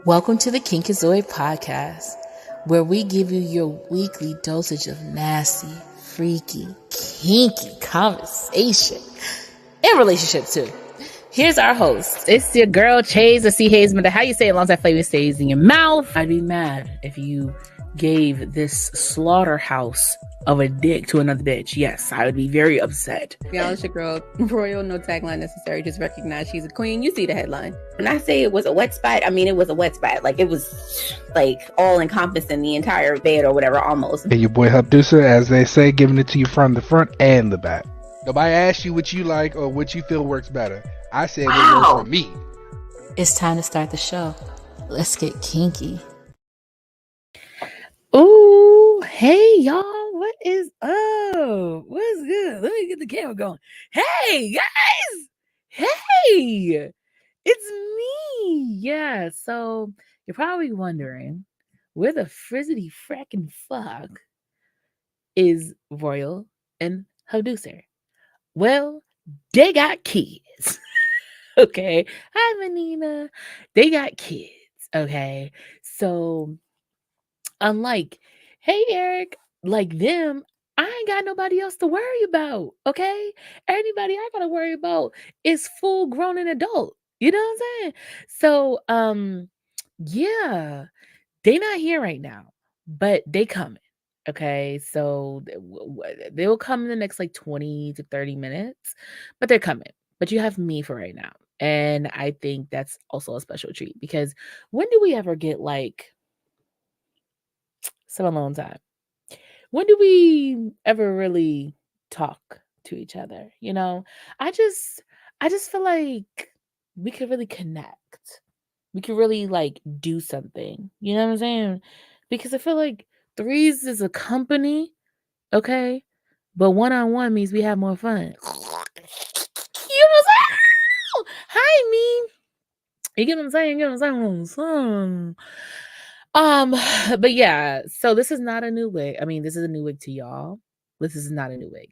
Welcome to the Kinkazoid podcast, where we give you your weekly dosage of nasty, freaky, kinky conversation and relationship too. Here's our host. It's your girl, Chase, the C. Hayesman. How you say it long as that flavor stays in your mouth? I'd be mad if you gave this slaughterhouse of a dick to another bitch. Yes, I would be very upset. Y'all, it's your girl, Royal, no tagline necessary. Just recognize she's a queen. You see the headline. When I say it was a wet spot, I mean it was a wet spot. Like, it was, like, all-encompassing the entire bed or whatever, almost. And your boy Hubdusa, as they say, giving it to you from the front and the back. Nobody asked you what you like or what you feel works better. I said what works for me. It's time to start the show. Let's get kinky. Ooh, hey, y'all. What is up? What's good? Let me get the camera going. Hey, guys. Hey, it's me. Yeah, so you're probably wondering where the frizzity frackin' fuck is Royal and Hubduser. Well, they got kids. Okay. Hi, Menina. They got kids. Okay. So, unlike, hey, Eric, like them, I ain't got nobody else to worry about. Okay. Anybody I gotta worry about is full grown and adult. You know what I'm saying? So, yeah, they not here right now, but they coming. Okay, so they'll come in the next like 20 to 30 minutes, but they're coming. But you have me for right now. And I think that's also a special treat because when do we ever get like some alone time? When do we ever really talk to each other? You know, I just feel like we could really connect. We could really like do something. You know what I'm saying? Because I feel like threes is a company, okay? But one-on-one means we have more fun. You know what I'm saying? Hi, me. You get what I'm saying? You get what I'm saying? But yeah, so this is not a new wig. I mean, this is a new wig to y'all. This is not a new wig.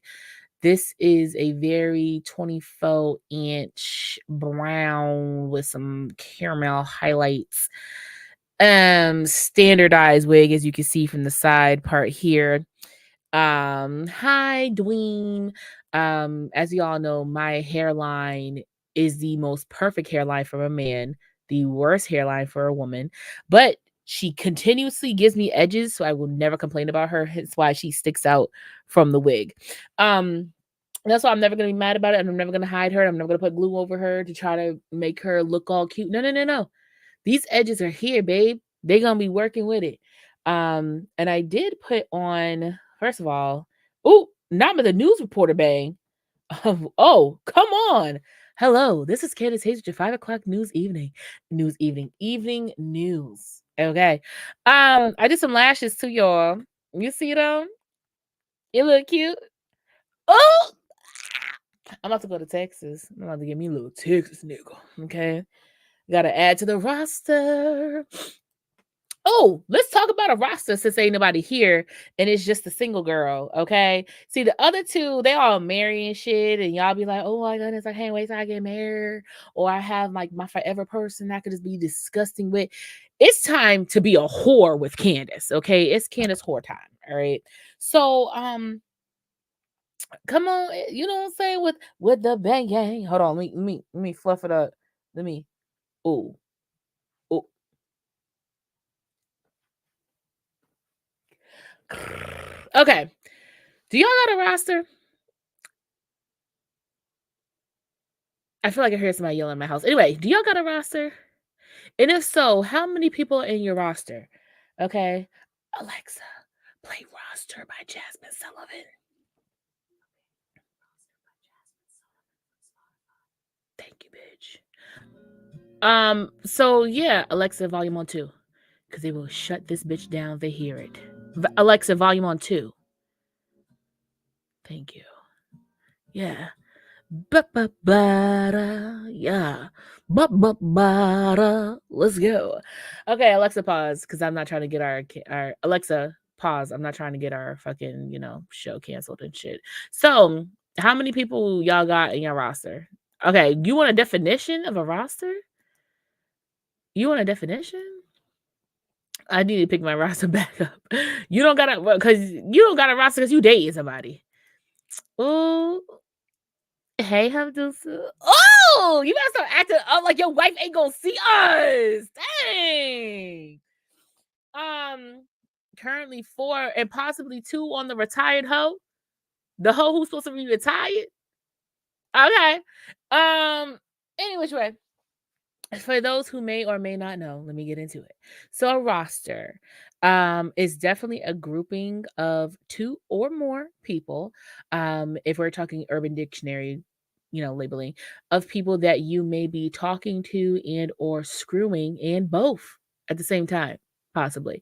This is a very 24-inch brown with some caramel highlights. Standardized wig, as you can see from the side part here. Hi, Dwayne. As you all know, my hairline is the most perfect hairline for a man, the worst hairline for a woman, but she continuously gives me edges, so I will never complain about her. That's why she sticks out from the wig. That's why I'm never gonna be mad about it, and I'm never gonna hide her. I'm never gonna put glue over her to try to make her look all cute. No. These edges are here, babe. They're gonna be working with it. And I did put on, first of all, not with the news reporter bang. Oh, come on. Hello, this is Candace Hayes with your 5 o'clock evening news. Okay. I did some lashes too, y'all. You see them? You look cute. Oh, I'm about to go to Texas. I'm about to get me a little Texas nigga. Okay. Gotta add to the roster. Oh, let's talk about a roster since ain't nobody here and it's just a single girl, okay? See, the other two, they all married and shit, and y'all be like, oh my goodness, I can't wait till I get married, or I have like my forever person I could just be disgusting with. It's time to be a whore with Candace, okay? It's Candace whore time, all right? So, come on, you know what I'm saying? With the bang gang. Hold on, let me fluff it up. Let me, ooh. Okay. Do y'all got a roster? I feel like I heard somebody yelling in my house. Anyway, do y'all got a roster? And if so, how many people are in your roster? Okay. Alexa, play Roster by Jasmine Sullivan. Thank you, bitch. So yeah, Alexa, volume on 2. Because they will shut this bitch down if they hear it. Alexa, volume on 2. Thank you. Yeah. Yeah. Let's go. Okay, Alexa, pause, because I'm not trying to get our Alexa, pause. I'm not trying to get our fucking, show canceled and shit. So, how many people y'all got in your roster? Okay, you want a definition of a roster? You want a definition? I need to pick my roster back up. You don't gotta, because you don't got a roster because you dating somebody. Ooh. Hey, Hamdusa. Oh, you gotta start acting up like your wife ain't gonna see us. Dang. Currently 4 and possibly 2 on the retired hoe. The hoe who's supposed to be retired. Okay. Any which way. For those who may or may not know, let me get into it. So a roster is definitely a grouping of 2 or more people. If we're talking Urban Dictionary, labeling of people that you may be talking to and or screwing, and both at the same time, possibly.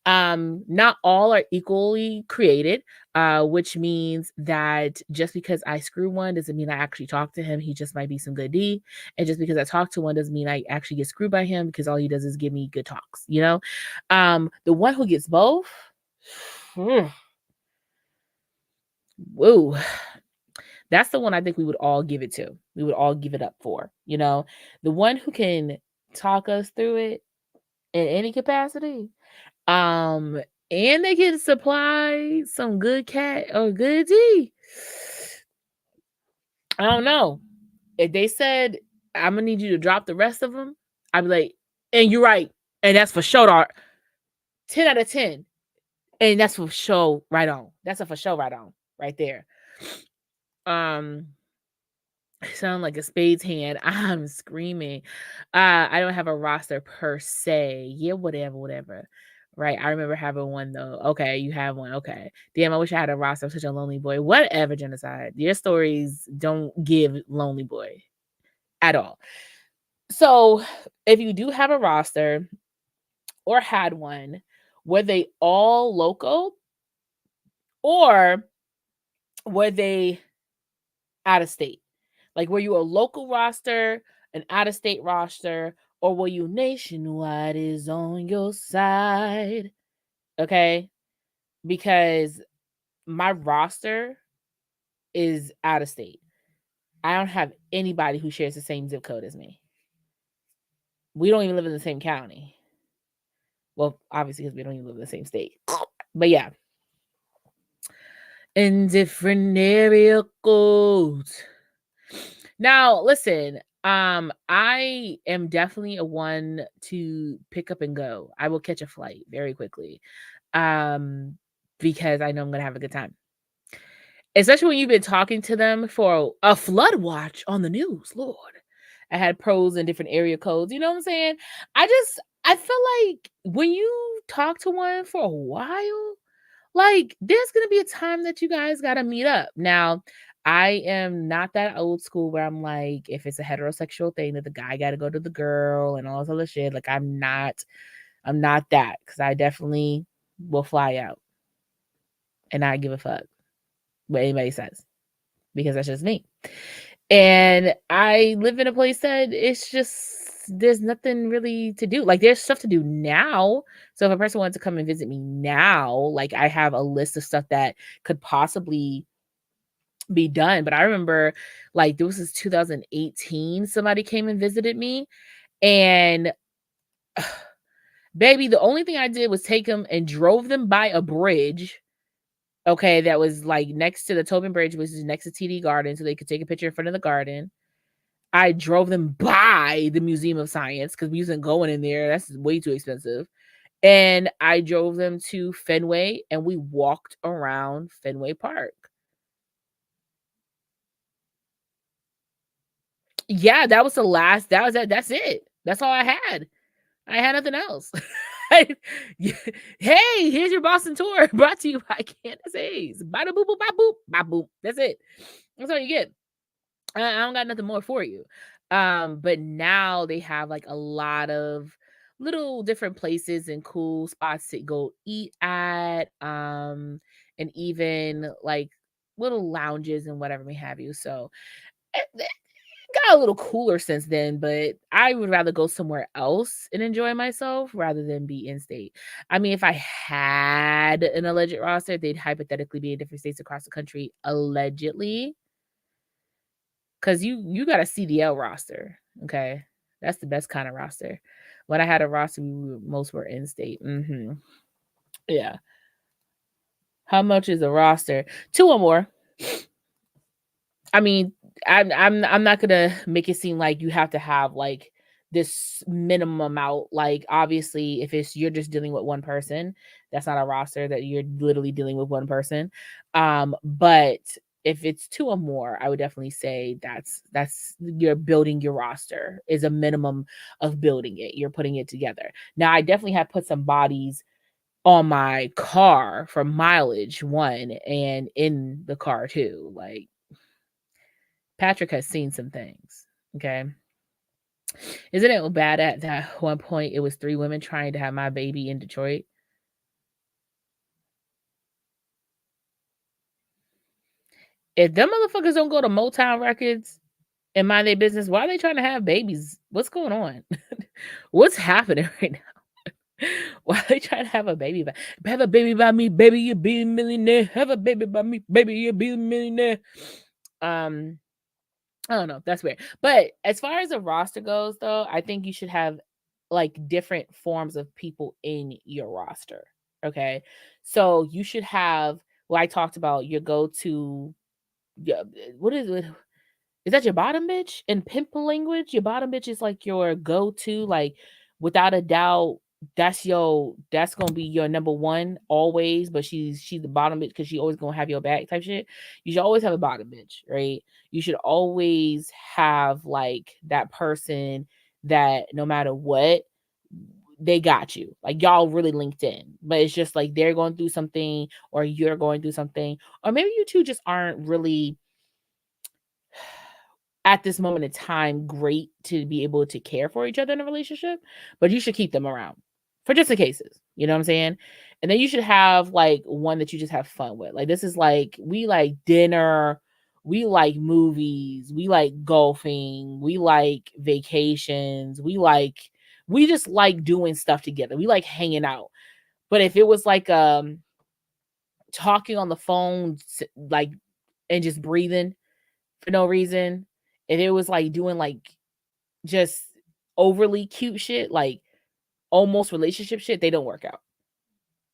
Not all are equally created, which means that just because I screw one doesn't mean I actually talk to him. He just might be some good D. And just because I talk to one doesn't mean I actually get screwed by him, because all he does is give me good talks, The one who gets both, whoa, that's the one I think we would all give it to. We would all give it up for, the one who can talk us through it in any capacity. And they can supply some good cat or good D. I don't know. If they said, I'm gonna need you to drop the rest of them, I'd be like, and you're right. And that's for sure. 10 out of 10. And that's for sure right on. That's a for sure right on right there. Sound like a spades hand. I'm screaming. I don't have a roster per se. Yeah, whatever. Right. I remember having one though. Okay, you have one. Okay. Damn, I wish I had a roster. I'm such a lonely boy. Whatever, genocide. Your stories don't give lonely boy at all. So if you do have a roster or had one, were they all local or were they out of state? Like, were you a local roster, an out of state roster, or were you nationwide is on your side? Okay. Because my roster is out of state. I don't have anybody who shares the same zip code as me. We don't even live in the same county. Well, obviously, because we don't even live in the same state. But yeah. In different area codes. Now, listen, I am definitely a one to pick up and go. I will catch a flight very quickly. Because I know I'm gonna have a good time. Especially when you've been talking to them for a flood watch on the news. Lord. I had pros in different area codes. You know what I'm saying? I feel like when you talk to one for a while, like, there's going to be a time that you guys got to meet up. Now, I am not that old school where I'm like, if it's a heterosexual thing that the guy got to go to the girl and all this other shit, like, I'm not that, because I definitely will fly out and not give a fuck what anybody says, because that's just me. And I live in a place that it's just, there's nothing really to do. Like, there's stuff to do now. So if a person wants to come and visit me now, like, I have a list of stuff that could possibly be done. But I remember, like, this was 2018, somebody came and visited me, and baby, the only thing I did was take them and drove them by a bridge. Okay, that was like next to the Tobin Bridge, which is next to TD Garden, so they could take a picture in front of the garden. I drove them by the Museum of Science because we wasn't going in there. That's way too expensive. And I drove them to Fenway and we walked around Fenway Park. Yeah, that was the last. That was it. That's it. That's all I had. I had nothing else. Hey, here's your Boston tour brought to you by Candace Hayes. Bada boop boop bop boop bop boop. That's it. That's all you get. I don't got nothing more for you. But now they have like a lot of little different places and cool spots to go eat at. And even like little lounges and whatever may have you. So it got a little cooler since then, but I would rather go somewhere else and enjoy myself rather than be in state. I mean, if I had an alleged roster, they'd hypothetically be in different states across the country, allegedly. Because you got a CDL roster, okay? That's the best kind of roster. When I had a roster, most were in state. Yeah. How much is a roster? 2 or more. I mean, I'm not gonna make it seem like you have to have like this minimum amount. Like, obviously, if you're just dealing with one person, that's not a roster. That you're literally dealing with one person. But if it's 2 or more, I would definitely say that's you're building your roster is a minimum of building it. You're putting it together. Now, I definitely have put some bodies on my car for mileage, one, and in the car too. Like, Patrick has seen some things. Okay. Isn't it bad at that one point it was 3 women trying to have my baby in Detroit? If them motherfuckers don't go to Motown Records and mind their business, why are they trying to have babies? What's going on? What's happening right now? Why are they trying to have a baby? Have a baby by me, baby, you'll be a millionaire. Have a baby by me, baby, you'll be a millionaire. I don't know. That's weird. But as far as the roster goes, though, I think you should have like different forms of people in your roster. Okay. So you should have what I talked about your go to. What is it? Is that your bottom bitch? In pimp language, your bottom bitch is like your go to, like without a doubt. That's gonna be your number one always, but she's the bottom bitch because she always gonna have your back type shit. You should always have a bottom bitch, right? You should always have like that person that no matter what, they got you. Like, y'all really linked in, but it's just like they're going through something or you're going through something, or maybe you two just aren't really at this moment in time great to be able to care for each other in a relationship, but you should keep them around for just in cases. You know what I'm saying? And then you should have like one that you just have fun with. Like, this is like, we like dinner, we like movies, we like golfing, we like vacations, we just like doing stuff together. We like hanging out. But if it was like talking on the phone, like, and just breathing for no reason, if it was like doing like just overly cute shit, like almost relationship shit, they don't work out.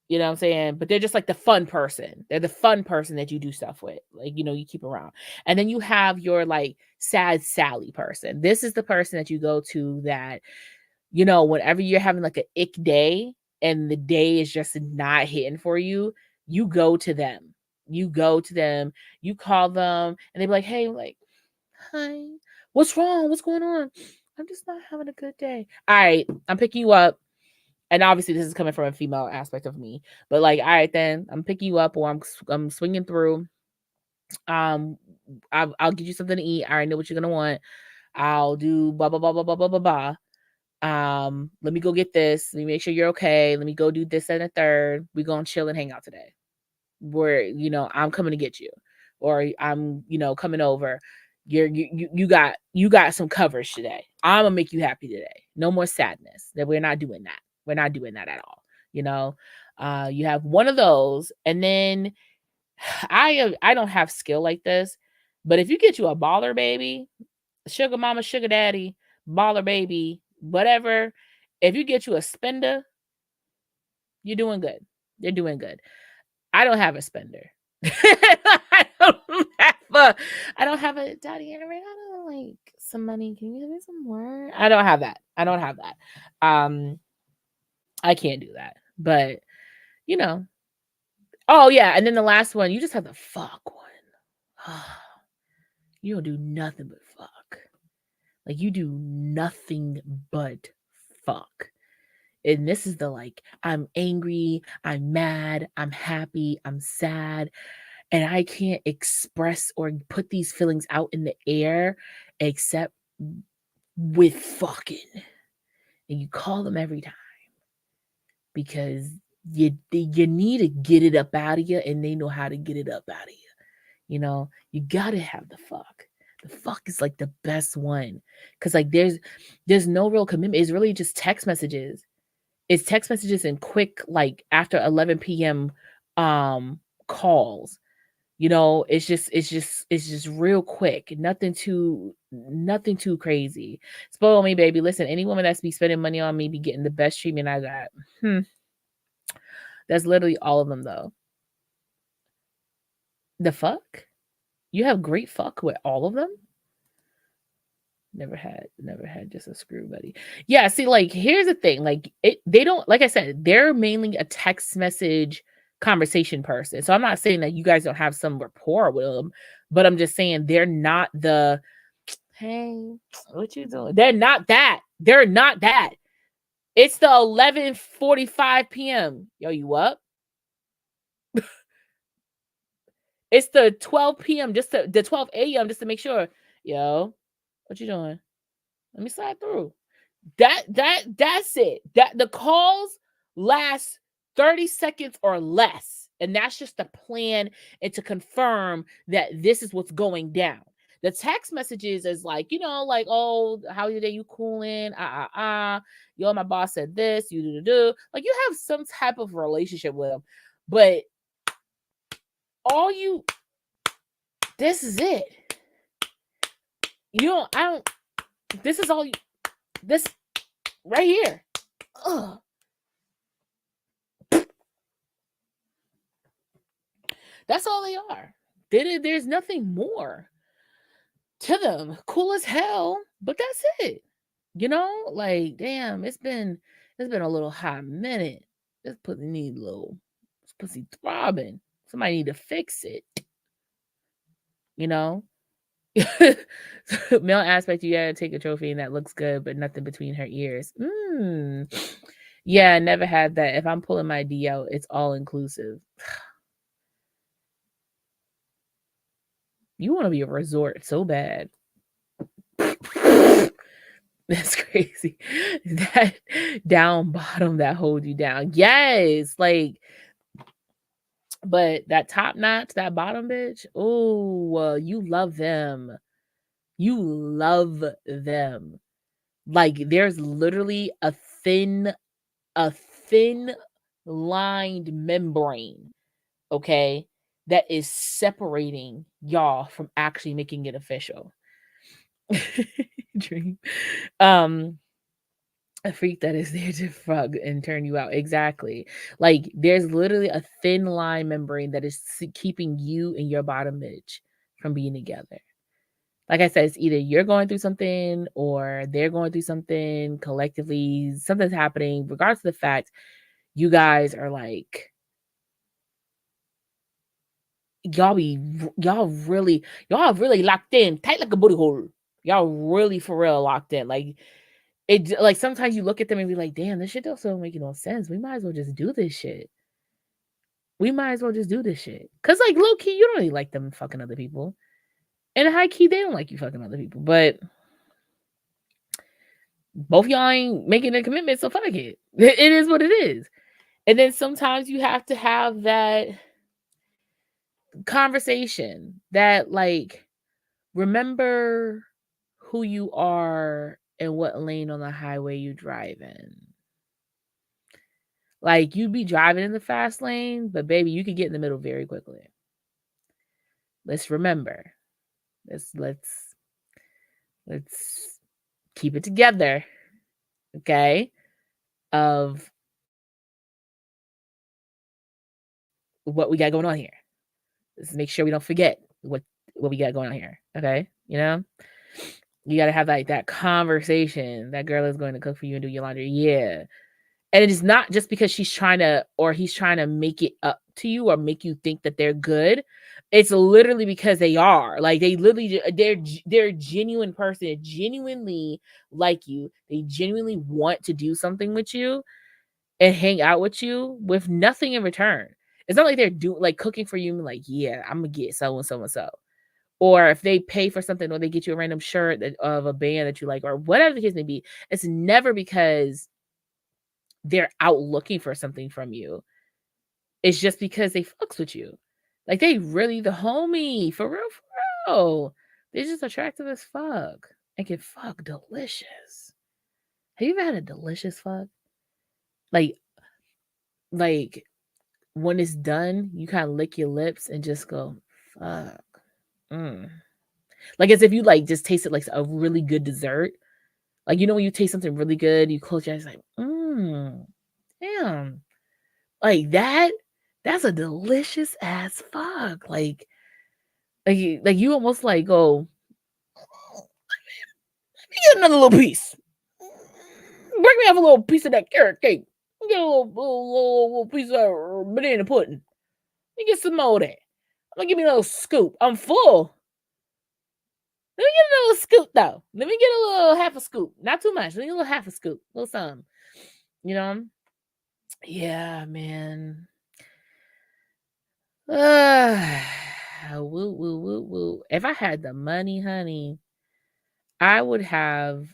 You know what I'm saying? But they're just like the fun person. They're the fun person that you do stuff with. Like, you keep around. And then you have your like sad Sally person. This is the person that you go to that, whenever you're having like an ick day and the day is just not hitting for you, you go to them. You go to them, you call them, and they be like, hey, like, hi, what's wrong? What's going on? I'm just not having a good day. All right, I'm picking you up. And obviously this is coming from a female aspect of me, but like, all right, then I'm picking you up, or I'm swinging through. I'll get you something to eat. I already know what you're going to want. I'll do blah, blah, blah, blah, blah, blah, blah, blah. Let me go get this. Let me make sure you're okay. Let me go do this and a third. We're going to chill and hang out today. Where, I'm coming to get you, or I'm, coming over. You got some coverage today. I'm gonna make you happy today. No more sadness. That we're not doing that. We're not doing that at all. You have one of those, and then I don't have skill like this, but if you get you a baller baby, sugar mama, sugar daddy, baller baby, whatever, if you get you a spender, you're doing good. You're doing good. I don't have a spender. I don't have a daddy. I don't like some money. Can you give me some more? I don't have that. I can't do that. But oh yeah, and then the last one, you just have the fuck one. You don't do nothing but fuck. Like, you do nothing but fuck. And this is the like, I'm angry, I'm mad, I'm happy, I'm sad, and I can't express or put these feelings out in the air except with fucking. And you call them every time because you need to get it up out of you, and they know how to get it up out of you. You gotta have the fuck. The fuck is like the best one, because like there's no real commitment. It's really just text messages. It's text messages and quick, like, after 11 p.m. calls. You know, it's just real quick. Nothing too crazy. Spoil me, baby. Listen, any woman that's be spending money on me be getting the best treatment I got. That's literally all of them though. The fuck? You have great fuck with all of them? Never had just a screw buddy. Yeah, see, like, here's the thing. Like, they don't, like I said, they're mainly a text message conversation person. So I'm not saying that you guys don't have some rapport with them, but I'm just saying they're not the, hey, what you doing? They're not that. They're not that. It's the 11:45 p.m. Yo, you up? It's the 12 p.m. the 12 a.m. just to make sure. Yo, what you doing? Let me slide through. That's it. That the calls last 30 seconds or less. And that's just the plan and to confirm that this is what's going down. The text messages is like, like, oh, how your day? You cooling? Yo, my boss said this, you do. Like, you have some type of relationship with them. But this is it. This is all this right here. Ugh. That's all they are. There's nothing more to them. Cool as hell, but that's it. Like, damn, it's been a little hot minute. This pussy throbbing. Somebody need to fix it. Male aspect, you gotta take a trophy and that looks good, but nothing between her ears. Yeah, never had that. If I'm pulling my D out, it's all inclusive. You want to be a resort so bad. That's crazy. That down bottom that hold you down. Yes, like, but that top notch, that bottom bitch, oh, you love them. You love them. Like, there's literally a thin lined membrane, okay, that is separating y'all from actually making it official. Dream. A freak that is there to frog and turn you out. Exactly. Like, there's literally a thin line membrane that is keeping you and your bottom bitch from being together. Like I said, it's either you're going through something or they're going through something collectively. Something's happening. Regardless of the fact, you guys are like, y'all really locked in, tight like a booty hole. Y'all really for real locked in. Like, it, like, sometimes you look at them and be like, damn, this shit don't make no sense. We might as well just do this shit. Cause, like, low key, you don't really like them fucking other people. And high key, they don't like you fucking other people. But both y'all ain't making a commitment, so fuck it. It is what it is. And then sometimes you have to have that conversation that, like, remember who you are and what lane on the highway you drive in. Like, you'd be driving in the fast lane, but baby, you could get in the middle very quickly. Let's remember. Let's keep it together. Okay? Of what we got going on here. Let's make sure we don't forget what we got going on here. Okay? You got to have like that conversation. That girl is going to cook for you and do your laundry. Yeah. And it is not just because she's trying to, or he's trying to make it up to you or make you think that they're good. It's literally because they are. Like, they're a genuine person. They genuinely like you. They genuinely want to do something with you and hang out with you with nothing in return. It's not like they're like cooking for you and like, yeah, I'm gonna get so and so and so. Or if they pay for something or they get you a random shirt of a band that you like, or whatever the case may be, it's never because they're out looking for something from you. It's just because they fucks with you. Like, they really the homie. For real. They're just attractive as fuck and can fuck delicious. Have you ever had a delicious fuck? Like when it's done, you kind of lick your lips and just go, fuck. Like as if you like just tasted like a really good dessert. Like, you know, when you taste something really good, you close your eyes like, damn. Like that's a delicious ass fuck. Like you almost like go, let me get another little piece. Break me off a little piece of that carrot cake. Get a little piece of banana pudding. Let me get some more of that. I'm gonna give me a little scoop. I'm full. Let me get a little scoop though. Let me get a little half a scoop. Not too much. Let me get a little half a scoop. A little something. You know? Yeah, man. Woo, woo, woo, woo. If I had the money, honey, I would have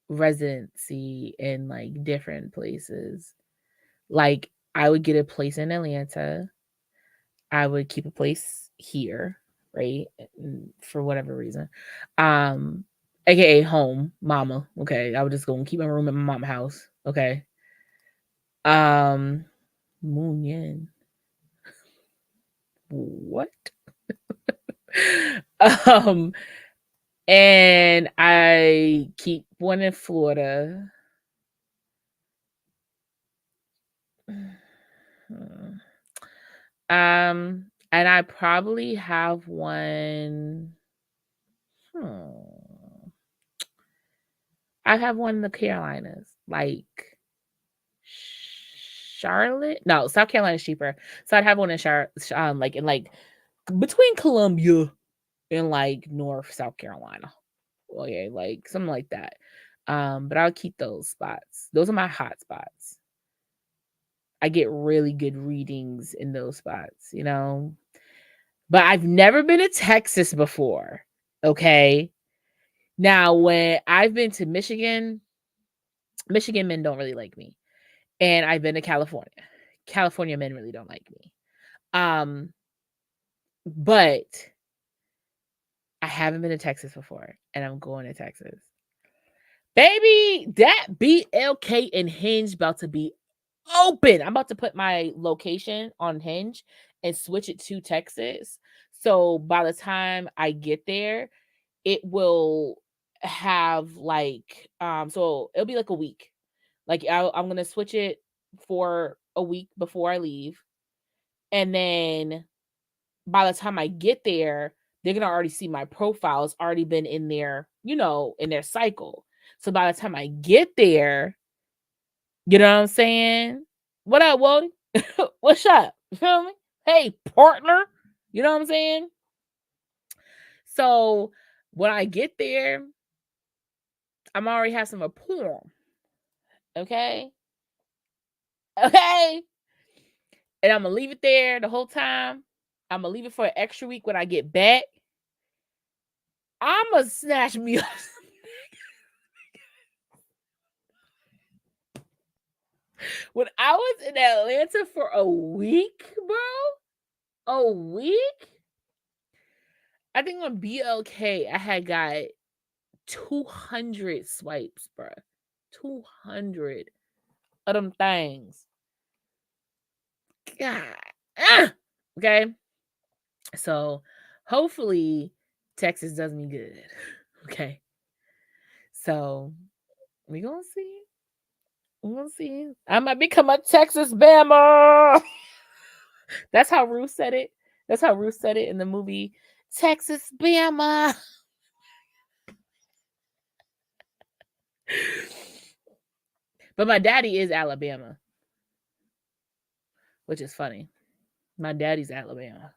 residency in like different places. Like I would get a place in Atlanta. I would keep a place here, right? For whatever reason. AKA home, mama. Okay. I would just go and keep my room at my mom's house. Okay. Moon Yin. What? And I keep one in Florida. And I probably have one. I have one in the Carolinas, like Charlotte. No, South Carolina's cheaper, so I'd have one in Charlotte, like in like between Columbia and like North South Carolina. Okay, like something like that. But I'll keep those spots. Those are my hot spots. I get really good readings in those spots, you know. But I've never been to Texas before. Okay. Now, when I've been to Michigan men don't really like me. And I've been to California. California men really don't like me. But I haven't been to Texas before, and I'm going to Texas. Baby, that BLK and Hinge about to be open. I'm about to put my location on Hinge and switch it to Texas. So by the time I get there, it will have like so it'll be like a week. Like I'm gonna switch it for a week before I leave, and then by the time I get there, they're gonna already see my profile. It's already been in their, you know, in their cycle. So by the time I get there, you know what I'm saying? What up, Wody? What's up? You feel me? Hey, partner. You know what I'm saying? So when I get there, I'm already have some rapport. Okay. Okay. And I'm gonna leave it there the whole time. I'm gonna leave it for an extra week when I get back. I'm gonna snatch me up. When I was in Atlanta for a week, bro, a week, I think on BLK, I had got 200 swipes, bro. 200 of them things. God. Okay. So hopefully Texas does me good. Okay. So we gonna see. We'll see. I might become a Texas Bama. That's how Ruth said it. That's how Ruth said it in the movie Texas Bama. But my daddy is Alabama, which is funny. My daddy's Alabama.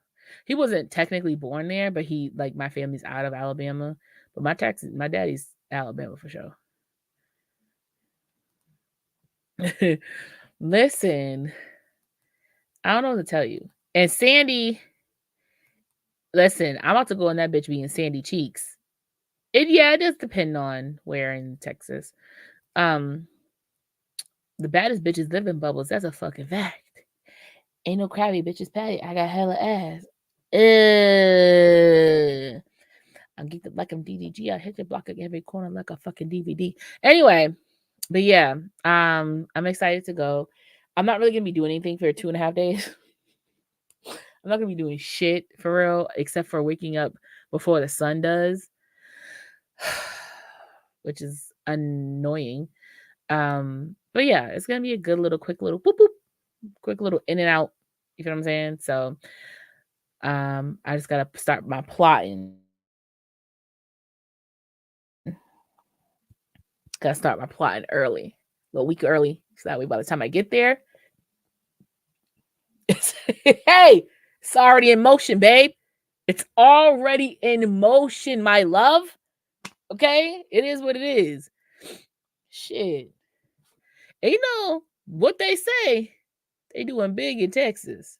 He wasn't technically born there, but he like my family's out of Alabama. But my daddy's Alabama for sure. Listen, I don't know what to tell you. And Sandy, listen, I'm about to go on that bitch being Sandy Cheeks. It does depend on where in Texas. The baddest bitches live in bubbles. That's a fucking fact. Ain't no crabby bitches patty. I got hella ass. I'm geeked like I'm DDG. I hit the block at every corner like a fucking DVD. Anyway, but yeah, I'm excited to go. I'm not really gonna be doing anything for 2.5 days. I'm not gonna be doing shit for real, except for waking up before the sun does, which is annoying. But yeah, it's gonna be a good little, quick little boop boop, quick little in and out. You know what I'm saying? So, I just gotta start my plotting. Gotta start my plotting early, a little week early, so that way by the time I get there, hey, it's already in motion, babe. It's already in motion, my love. Okay, it is what it is. Shit, and you know what they say? They doing big in Texas.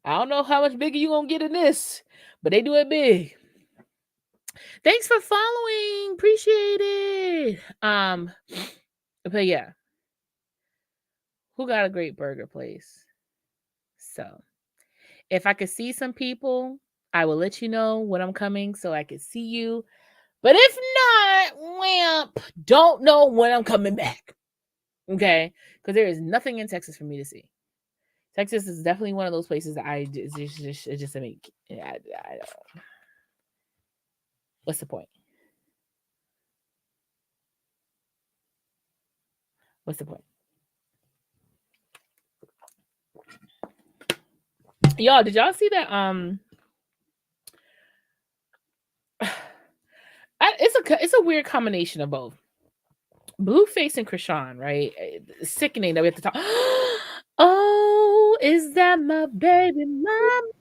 I don't know how much bigger you gonna get in this, but they do it big. Thanks for following. Appreciate it. But yeah. Who got a great burger place? So if I could see some people, I will let you know when I'm coming so I can see you. But if not, wimp, don't know when I'm coming back. Okay? Because there is nothing in Texas for me to see. Texas is definitely one of those places that just to make. I don't. What's the point? What's the point? Y'all, did y'all see that? It's a weird combination of both. Blueface and Krishan, right? It's sickening that we have to talk. Oh, is that my baby mama?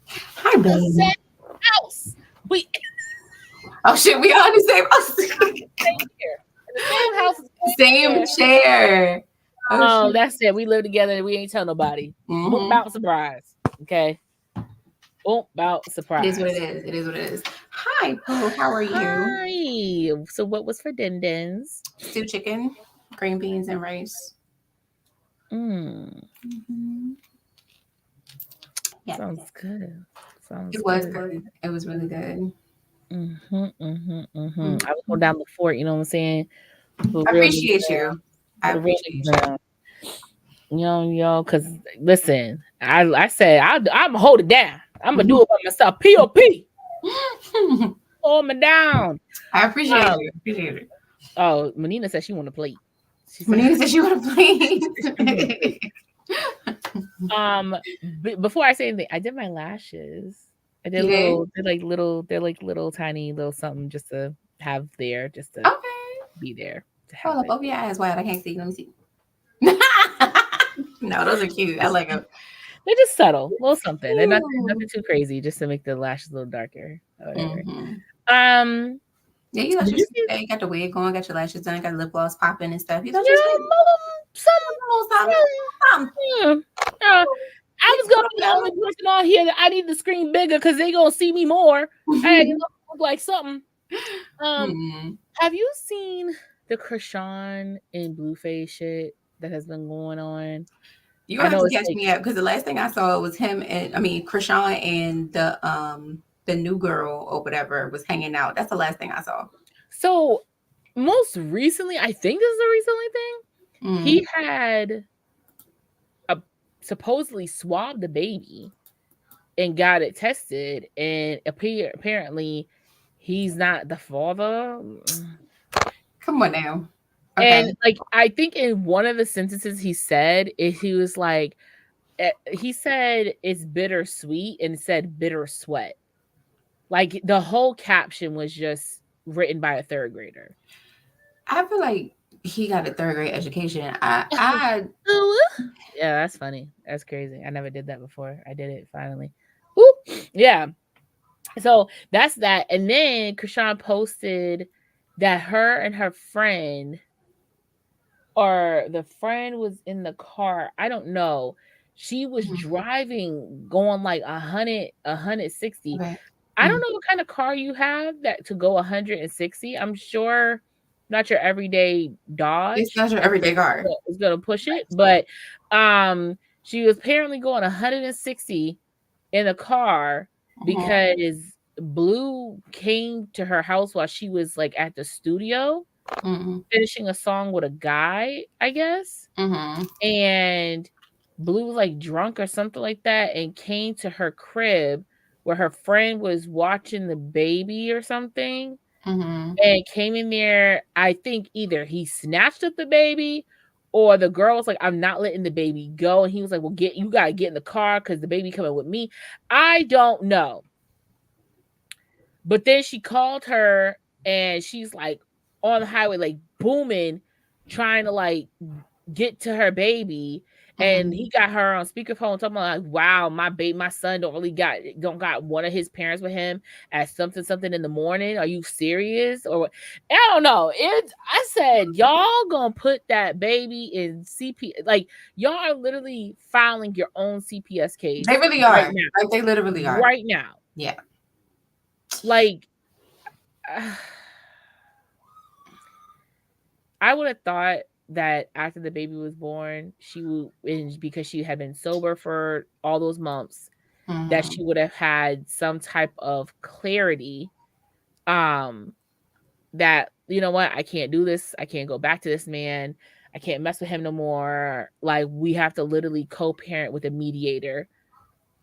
Hi, baby. Same house. Oh shit, we all in the same house. The same house. Same chair. Oh, that's it. We live together. We ain't tell nobody. Mm-hmm. Boom, bout surprise. Okay. Boom, bout surprise. It is what it is. It is what it is. Hi, Pooh. How are you? Hi. So what was for Dindins? Stewed chicken, green beans, and rice. Mm-hmm. Yeah. Sounds good. It was good. It was really good. I was going down the fort, you know what I'm saying? I appreciate you. I appreciate you. Yo, because listen, I said I'm gonna hold it down. I'm gonna do it by myself. P.O.P. Hold me down. I appreciate you. Appreciate it. Oh, Menina said she want to play. Menina said she want to play. Before I say anything, I did my lashes. I did they're like little tiny little something just to have there, just to be there. Hold up, open your eyes wide. I can't see. Let me see. No, those are cute. I like them. They're just subtle, a little something. They're nothing too crazy, just to make the lashes a little darker. Or whatever. Yeah, you got the wig on, got your lashes done, got the lip gloss popping and stuff. You got something. I was gonna be the only person on here that I need to screen bigger because they gonna see me more. I look like something. Have you seen the Krishan and Blueface shit that has been going on? You have to catch me up because the last thing I saw was him and Krishan and the new girl or whatever was hanging out. That's the last thing I saw. So most recently, I think this is the recently thing. He had supposedly swabbed the baby and got it tested, and apparently he's not the father. Come on now. Okay. And like I think in one of the sentences he said, he was like, he said it's bittersweet and said bitter sweat. Like the whole caption was just written by a third grader. I feel like he got a third grade education. Yeah, that's funny. That's crazy. I never did that before. I did it finally. Woo! Yeah. So that's that. And then Krishan posted that her and her friend, or the friend was in the car. I don't know. She was driving, going like 160. Okay. I don't know what kind of car you have that to go 160. I'm sure not your everyday Dodge. It's not your everyday car. It's gonna push it, but she was apparently going 160 in a car because Blue came to her house while she was like at the studio. finishing a song with a guy, I guess. And Blue was like drunk or something like that and came to her crib where her friend was watching the baby or something and came in there. I think either he snatched up the baby or the girl was like, I'm not letting the baby go. And he was like, well, you gotta get in the car because the baby coming with me. I don't know. But then she called her and she's like on the highway, like booming, trying to like get to her baby. And he got her on speakerphone talking about like, wow, my son don't got one of his parents with him at something in the morning. Are you serious? Or I don't know. I said, y'all gonna put that baby in CP, like y'all are literally filing your own CPS case. They really are. Right now. Like they literally are. Right now. Yeah. Like I would have thought that after the baby was born, she would, and because she had been sober for all those months, that she would have had some type of clarity, that, you know what, I can't do this. I can't go back to this man. I can't mess with him no more. Like, we have to literally co-parent with a mediator.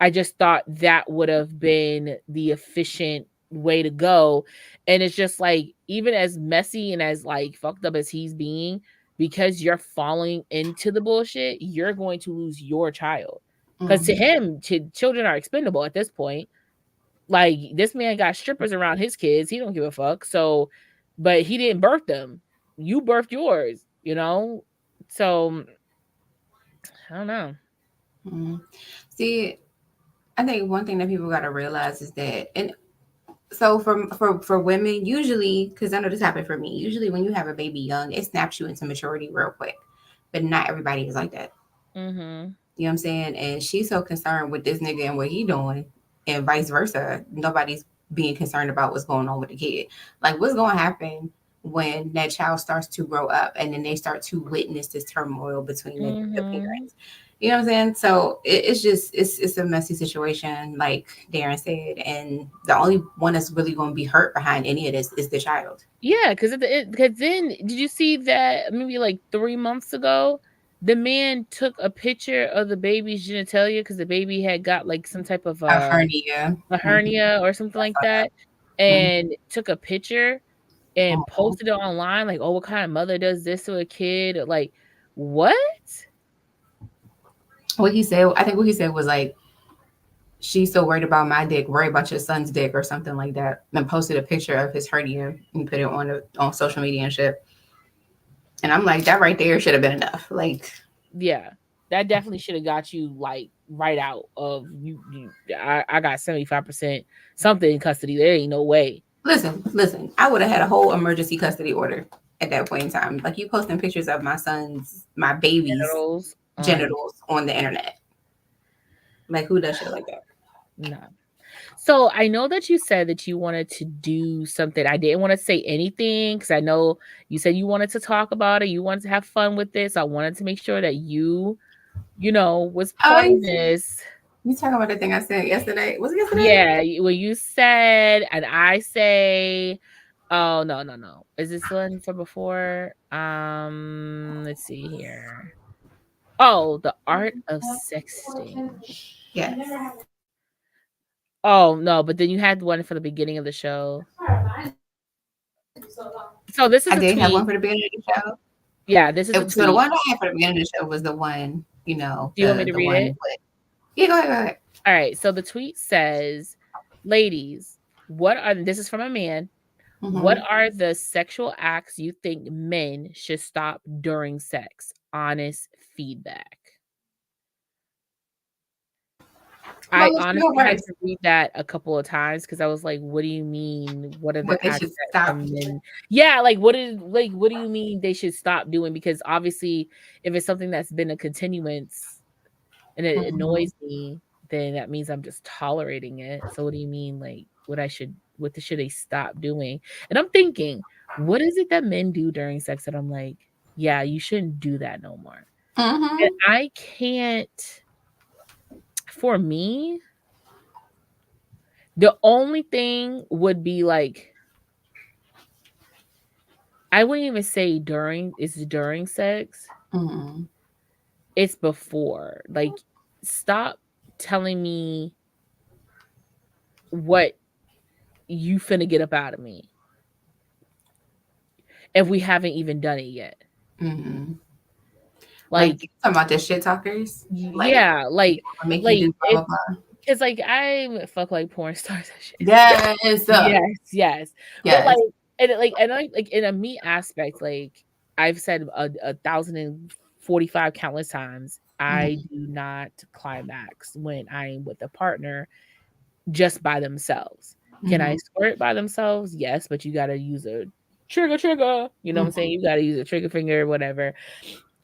I just thought that would have been the efficient way to go. And it's just like, even as messy and as like fucked up as he's being, because you're falling into the bullshit, you're going to lose your child. Because to him, children are expendable at this point. Like, this man got strippers around his kids. He don't give a fuck. So, but he didn't birth them. You birthed yours, you know? So, I don't know. See, I think one thing that people got to realize is that, and so for women, usually, because I know this happened for me, usually when you have a baby young, it snaps you into maturity real quick. But not everybody is like that. You know what I'm saying? And she's so concerned with this nigga and what he doing, and vice versa. Nobody's being concerned about what's going on with the kid. Like, what's going to happen when that child starts to grow up and then they start to witness this turmoil between the parents? You know what I'm saying? So it's a messy situation, like Darren said, and the only one that's really going to be hurt behind any of this is the child. Yeah, because then did you see that maybe like 3 months ago, the man took a picture of the baby's genitalia because the baby had got like some type of a hernia or something like that, and took a picture and posted it online. Like, oh, what kind of mother does this to a kid? Like, what? What he said, I think what he said was like, she's so worried about my dick, worry about your son's dick or something like that. And posted a picture of his hernia and put it on social media and shit. And I'm like, that right there should have been enough. Like, yeah, that definitely should have got you like right out of you. I got 75% something in custody. There ain't no way. Listen. I would have had a whole emergency custody order at that point in time. Like, you posting pictures of my baby's genitals on the internet. Like, who does shit like that? No. So I know that you said that you wanted to do something. I didn't want to say anything because I know you said you wanted to talk about it. You wanted to have fun with this. I wanted to make sure that you was part of this. You talking about the thing I said yesterday? Was it yesterday? Yeah, when you said, and I say, oh, no. Is this one from before? Let's see here. Oh, the art of sexting. Yes. Oh, no, but then you had one for the beginning of the show. So this is I did have one for the beginning of the show. Yeah, this is so the one I had for the beginning of the show was the one, Do you want me to read it? Yeah, go ahead. All right. So the tweet says, ladies, this is from a man. What are the sexual acts you think men should stop during sex? Honest feedback. I honestly had to read that a couple of times because I was like, what do you mean? What are the acts that men? Yeah, like what do you mean they should stop doing? Because obviously if it's something that's been a continuance and it annoys me, then that means I'm just tolerating it. So what do you mean, like what should they stop doing? And I'm thinking, what is it that men do during sex that I'm like, yeah, you shouldn't do that no more. And I can't. For me, the only thing would be like, I wouldn't even say it's during sex. Mm-hmm. It's before. Like, stop telling me what you finna get up out of me if we haven't even done it yet. Mm-hmm. Like, Like, talking about the shit talkers? Like, yeah, make you do blah, it's blah, blah. because like I fuck like porn stars and shit. Yes. Yes. But Yes. like in a me aspect, like I've said 1,045 countless times, I Mm-hmm. do not climax when I'm with a partner just by themselves. Can I Mm-hmm. squirt by themselves? Yes, but you gotta use a trigger. You know what I'm saying? You gotta use a trigger finger, whatever.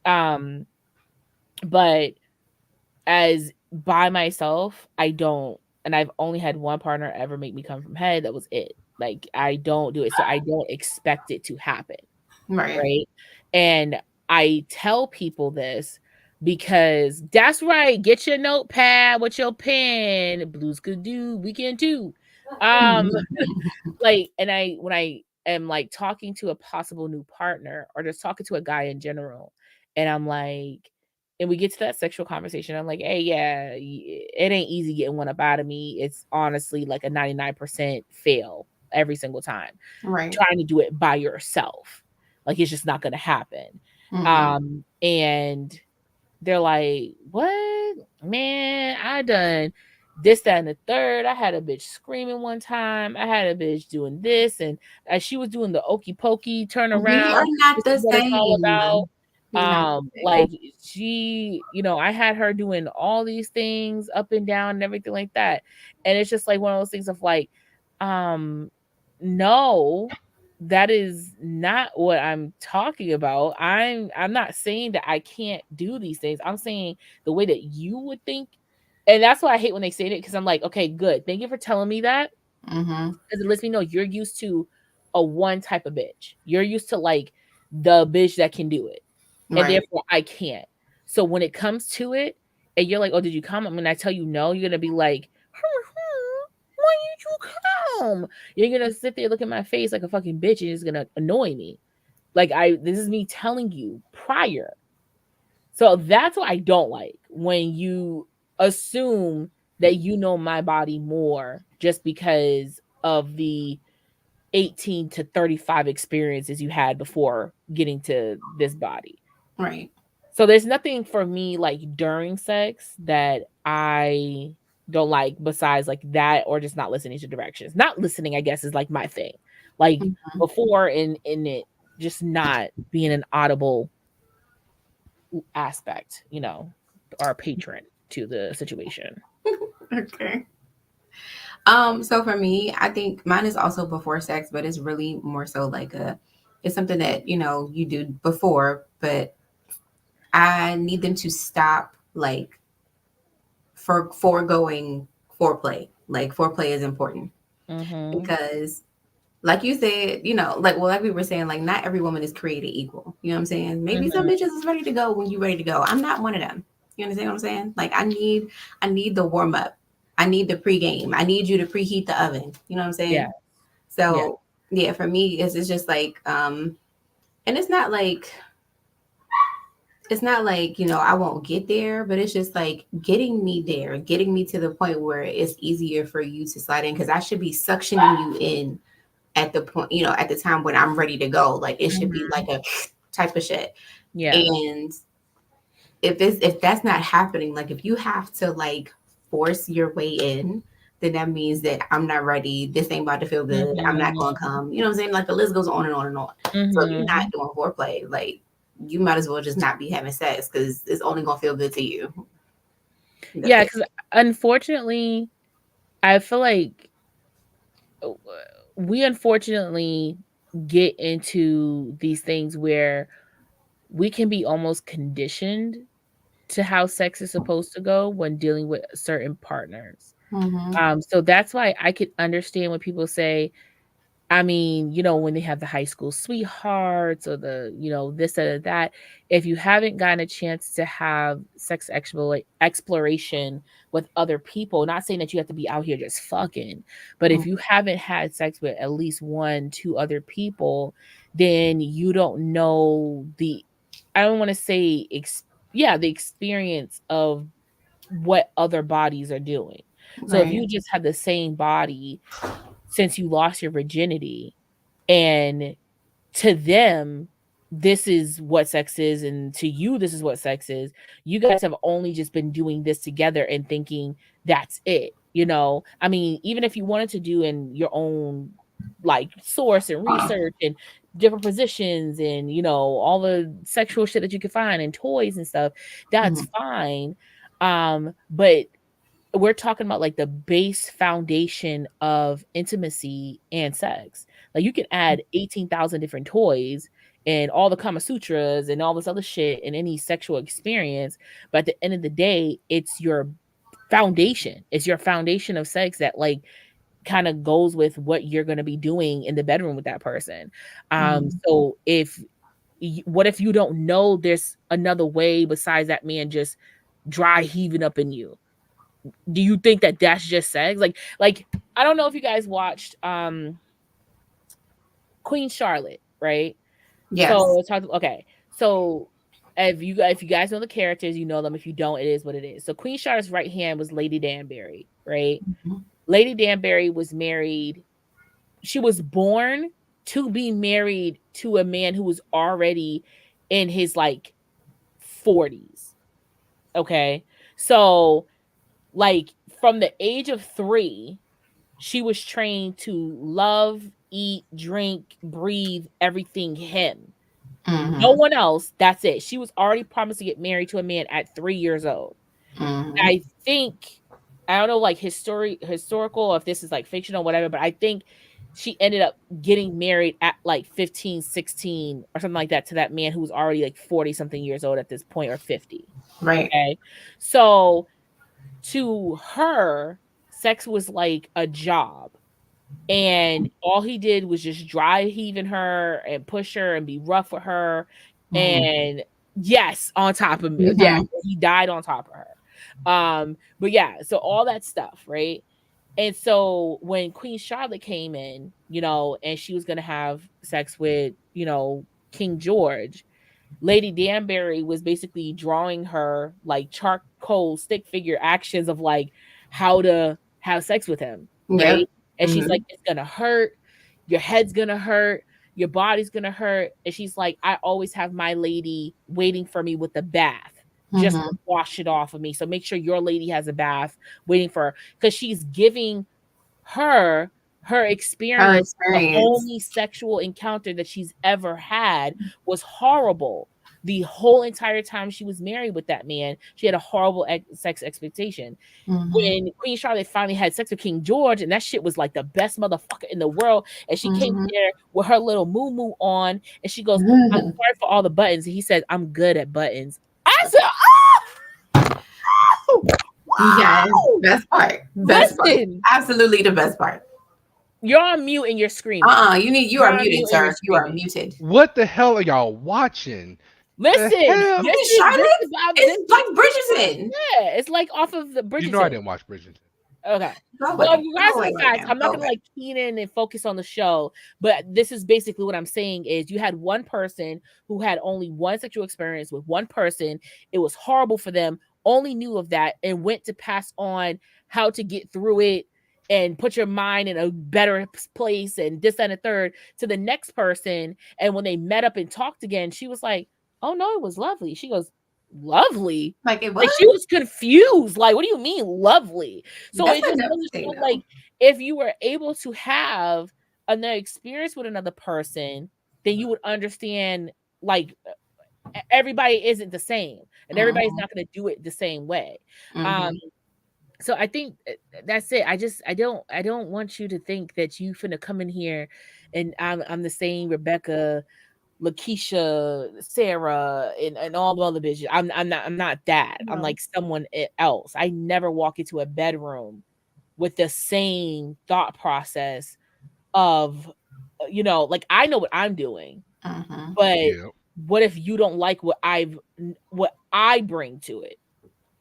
Um, but as by myself, I don't, and I've only had one partner ever make me come from head. That was it. Like I don't do it, so I don't expect it to happen, Right. right? And I tell people this because that's right. Get your notepad with your pen. Blues could do weekend too. Um, like, and I when I am like talking to a possible new partner or just talking to a guy in general, and I'm like, and we get to that sexual conversation, I'm like, hey, yeah, it ain't easy getting one up out of me. It's honestly like a 99% fail every single time. Right. Trying to do it by yourself, like it's just not gonna happen. Mm-hmm. And they're like, "What? Man, I done this, that, and the third. I had a bitch screaming one time. I had a bitch doing this, and as she was doing the okey pokey turn We are around, not this the is what it's all same. about." We're not the same. Like she, I had her doing all these things up and down and everything like that. And it's just like one of those things of like, um, no, that is not what I'm talking about. I'm not saying that I can't do these things. I'm saying the way that you would think. And that's why I hate when they say it, because I'm like, okay, good. Thank you for telling me that. Mm-hmm. Because it lets me know you're used to a one type of bitch. You're used to like the bitch that can do it. And Right. therefore I can't. So when it comes to it, and you're like, oh, did you come? I'm gonna tell you no, you're gonna be like, why did you come? You're gonna sit there, look at my face like a fucking bitch, and it's gonna annoy me. Like this is me telling you prior. So that's what I don't like, when you assume that you know my body more just because of the 18 to 35 experiences you had before getting to this body. Right. So there's nothing for me like during sex that I don't like besides like that, or just not listening to directions. Not listening, I guess, is like my thing. Like Mm-hmm. before in it just not being an audible aspect, or patron to the situation. Okay. So for me, I think mine is also before sex, but it's really more so like it's something that, you do before, but I need them to stop like for foregoing foreplay. Like foreplay is important Mhm. because like you said, like we were saying, like not every woman is created equal. You know what I'm saying? Maybe some Mhm. bitches is ready to go when you're ready to go. I'm not one of them. You understand what I'm saying? Like I need the warm up. I need the pregame. I need you to preheat the oven. You know what I'm Yeah. saying? Yeah. So yeah, for me, it's just like and it's not like I won't get there, but it's just like getting me there, getting me to the point where it's easier for you to slide in, because I should be suctioning you in at the point, at the time when I'm ready to go. Like it should be Mhm. like a type of shit. Yeah. And if that's not happening, like if you have to like force your way in, then that means that I'm not ready. This ain't about to feel good. I'm not Mhm. gonna come. You know what I'm saying? Like the list goes on and on and on. So if you're not Mhm. doing foreplay, like you might as well just not be having sex because it's only gonna feel good to you. That's Yeah, it. cuz unfortunately, I feel like uh, we unfortunately get into these things where we can be almost conditioned to how sex is supposed to go when dealing with certain partners. Mm-hmm. So that's why I could understand when people say, I mean, when they have the high school sweethearts or the, this or that, if you haven't gotten a chance to have sex exploration with other people, not saying that you have to be out here just fucking, but if you haven't had sex with at least one, two other people, then you don't know I don't want to say the experience of what other bodies are doing. So if Right. you just had the same body since you lost your virginity, and to them this is what sex is, and to you this is what sex is, you guys have only just been doing this together and thinking that's it. I mean, even if you wanted to do in your own like source and research and different positions and all the sexual shit that you could find and toys and stuff, that's fine. But we're talking about like the base foundation of intimacy and sex. Like you can add 18,000 different toys and all the Kama Sutras and all this other shit in any sexual experience, but at the end of the day, it's your foundation. It's your foundation of sex that like kind of goes with what you're going to be doing in the bedroom with that person. So what if you don't know there's another way besides that man just dry heaving up in you? Do you think that that's just sex? Like I don't know if you guys watched Queen Charlotte, right? Yes. So okay. So if you guys know the characters, you know them. If you don't, it is what it is. So Queen Charlotte's right hand was Lady Danbury, right? Lady Danbury was married. She was born to be married to a man who was already in his like 40s. Okay. So like from the age of 3, she was trained to love, eat, drink, breathe, everything him. No one else. That's it. She was already promised to get married to a man at 3 years old. I think, I don't know, like historical, if this is like fictional, whatever, but I think she ended up getting married at like 15, 16 or something like that to that man who was already like 40 something years old at this point, or 50. Right. Okay. So to her, sex was like a job. And all he did was just dry heaving her and push her and be rough with her. And yes, on top of me. Yeah, he died on top of her. But yeah, so all that stuff, right? And so when Queen Charlotte came in, and she was gonna have sex with, King George, Lady Danbury was basically drawing her like charcoal stick figure actions of like how to have sex with him, right? And she's like, it's gonna hurt, your head's gonna hurt, your body's gonna hurt. And she's like, I always have my lady waiting for me with the bath just to wash it off of me. So make sure your lady has a bath waiting for her, because she's giving her experience. The only sexual encounter that she's ever had was horrible. The whole entire time she was married with that man, she had a horrible sex expectation. When Queen Charlotte finally had sex with King George, and that shit was like the best motherfucker in the world, and she came there with her little moo on, and she goes, I'm sorry for all the buttons. And he said, I'm good at buttons. I said, oh! Yes, best part. Best part. Absolutely the best part. You're on mute and you're screaming. You are muted, sir. You are muted. What the hell are y'all watching? Listen, it's like Bridgerton. Yeah, it's like off of the Bridgerton. You know I didn't watch Bridgerton. Okay. Well, you guys are the facts. I'm not gonna like keen in and focus on the show, but this is basically what I'm saying is you had one person who had only one sexual experience with one person. It was horrible for them, only knew of that, and went to pass on how to get through it and put your mind in a better place and this and a third to the next person. And when they met up and talked again, she was like, oh no, it was lovely. She goes, lovely? Like it was? Like she was confused. Like, what do you mean lovely? So it just goes like, if you were able to have another experience with another person, then you would understand like everybody isn't the same, and everybody's not going to do it the same way. So I think that's it. I don't want you to think that you finna come in here and I'm the same Rebecca, Lakeisha, Sarah, and all the other bitches. I'm not that. No. I'm like someone else. I never walk into a bedroom with the same thought process of, like I know what I'm doing, but what if you don't like what I bring to it?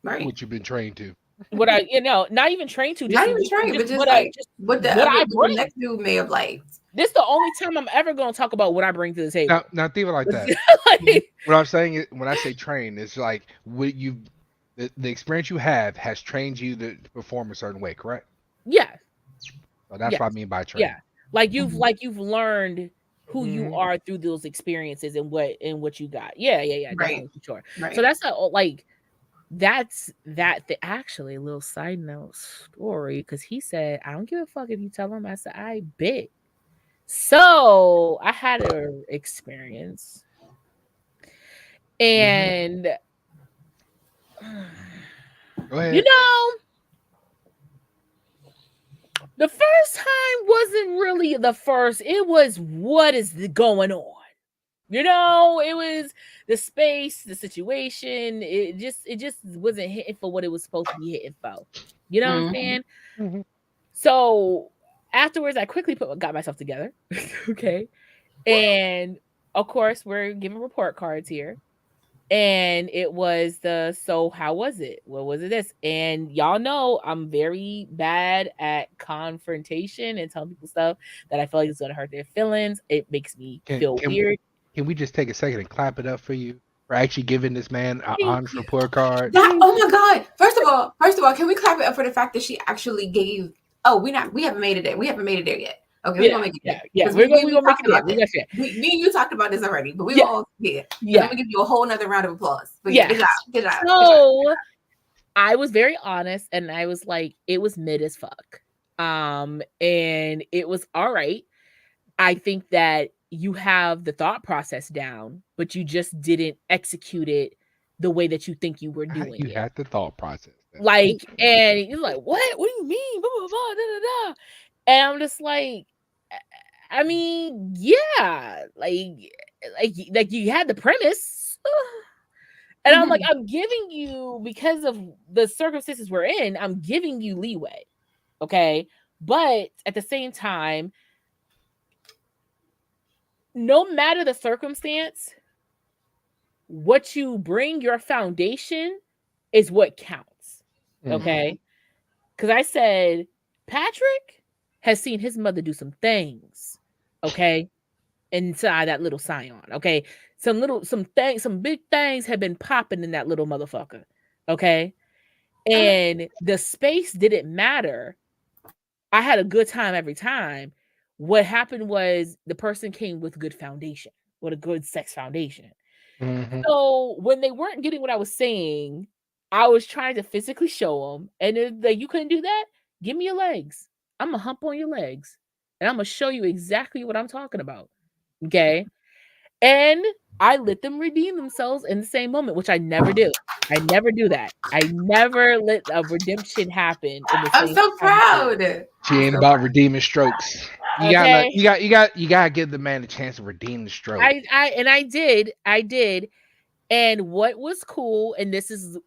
Right. What you've been trained to. What I, not even trained to. Not even trained, but just what the next dude may have liked. This is the only time I'm ever going to talk about what I bring to the table. Now think of it like that. Like, What I'm saying is, when I say train, it's like what the experience you have has trained you to perform a certain way, correct? yeah. So that's Yes. what I mean by train. Yeah. Like you've learned who you Mhm. are through those experiences and what you got. Yeah, Right. definitely for sure. Right. So that's like that's actually a little side note story because he said, I don't give a fuck if you tell him. I said, I bet. So I had an experience and Go ahead. you know, the first time wasn't really the first. It was what is going on? You know, it was the space, the situation. It just wasn't hitting for what it was supposed to be hitting for. You know what I'm saying? Mhm. So afterwards, I quickly got myself together. Okay. And of course, we're giving report cards here. And it was so how was it? What was it this? And y'all know I'm very bad at confrontation and telling people stuff that I feel like is gonna hurt their feelings. It makes me feel weird. Can we just take a second and clap it up for you for actually giving this man an Thank honest you. report card? Oh my God! First of all, can we clap it up for the fact that she actually gave? Oh, we haven't made it there. We haven't made it there yet. Okay, we're gonna make it there. Yeah. We're gonna make it there. About this. Me and you talked about this already, but we Yeah. all here. Yeah. Let me give you a whole nother round of applause. But Yeah. Good job. So I was very honest, and I was like, it was mid as fuck. And it was all right. I think that you have the thought process down, but you just didn't execute it the way that you think you were doing You it. had the thought process. Like, and he's like, what? What do you mean? Blah, blah, blah, da, da, da. And I'm just like, I mean, yeah, like you had the premise. And I'm like, I'm giving you, because of the circumstances we're in, I'm giving you leeway. Okay. But at the same time, no matter the circumstance, what you bring, your foundation, is what counts. Okay. Because I said, Patrick has seen his mother do some things. Okay. Inside that little scion. Okay. Some big things have been popping in that little motherfucker. Okay. And the space didn't matter. I had a good time every time. What happened was the person came with good foundation, with a good sex foundation. Mhm. So when they weren't getting what I was saying, I was trying to physically show them. And they're like, you couldn't do that? Give me your legs. I'm going to hump on your legs. And I'm going to show you exactly what I'm talking about. Okay. And I let them redeem themselves in the same moment, which I never do. I never do that. I never let a redemption happen in the I'm same so proud. She ain't about redeeming strokes. You Okay. gotta give the man a chance to redeem the stroke. I did. And what was cool, and this is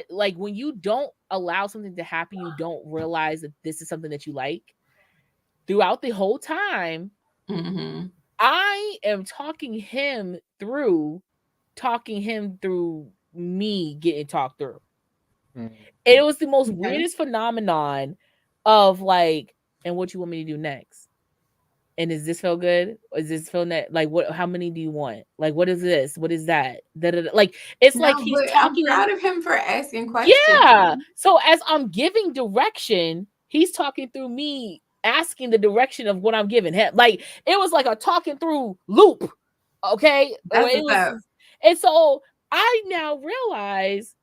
like when you don't allow something to happen, you don't realize that this is something that you like. Throughout the whole time, I am talking him through me getting talked through. It was the most weirdest phenomenon of like, and what you want me to do next? And does this feel good? Is this feel net? Like, what? How many do you want? Like, what is this? What is that? Like, it's like he's talking. I'm proud of him for asking questions. Yeah. So as I'm giving direction, he's talking through me, asking the direction of what I'm giving him. Like, it was like a talking through loop. Okay. And so I now realize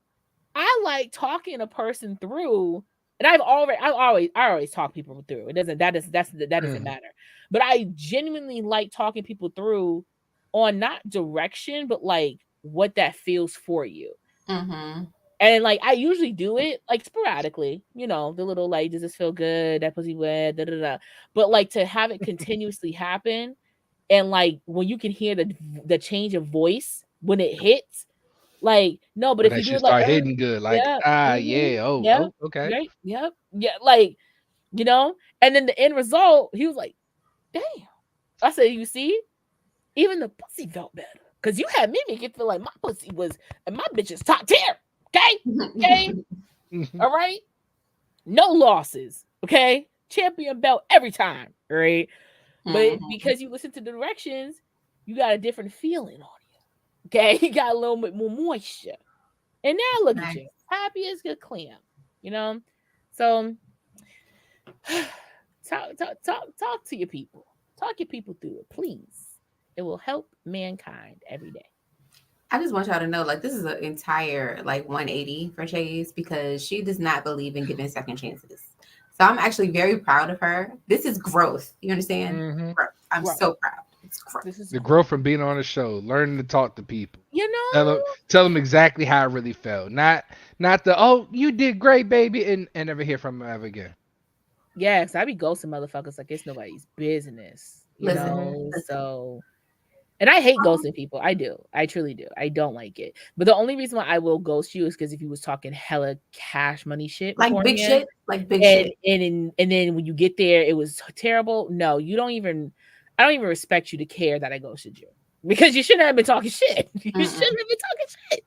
I like talking a person through, and I always talk people through. It doesn't matter. But I genuinely like talking people through on not direction, but like what that feels for you. And like I usually do it like sporadically, the little like, does this feel good? That pussy wet, da da da. But like to have it continuously happen, and like when you can hear the change of voice when it hits. Like, no, but if you do it like hitting good, like, okay. Right, yep, yeah, like, and then the end result, he was like, damn. I said, you see, even the pussy felt better. Because you had me make it feel like my pussy was, and my bitch is top tier. Okay? All right? No losses. Okay? Champion belt every time. Right? But because you listen to the directions, you got a different feeling on you. Okay, you got a little bit more moisture. And now look at you, happy as a clam. You know, so talk to your people. Talk your people through it, please. It will help mankind every day. I just want y'all to know, like, this is an entire like 180 for Chase because she does not believe in giving second chances. So I'm actually very proud of her. This is growth. You understand? Mm-hmm. Growth. I'm so proud. It's growth. This is The growth from being on the show, learning to talk to people. You know, Tell them exactly how I really felt. Not the, oh, you did great, baby, and never hear from them ever again. yes, I be ghosting motherfuckers like it's nobody's business. You Listen, know, so. And I hate ghosting people. I do. I truly do. I don't like it. But the only reason why I will ghost you is because if you was talking hella cash money shit, like big beforehand, shit, like big shit. And then when you get there, it was terrible. No, you don't even. I don't even respect you to care that I ghosted you because you shouldn't have been talking shit. You shouldn't have been talking shit,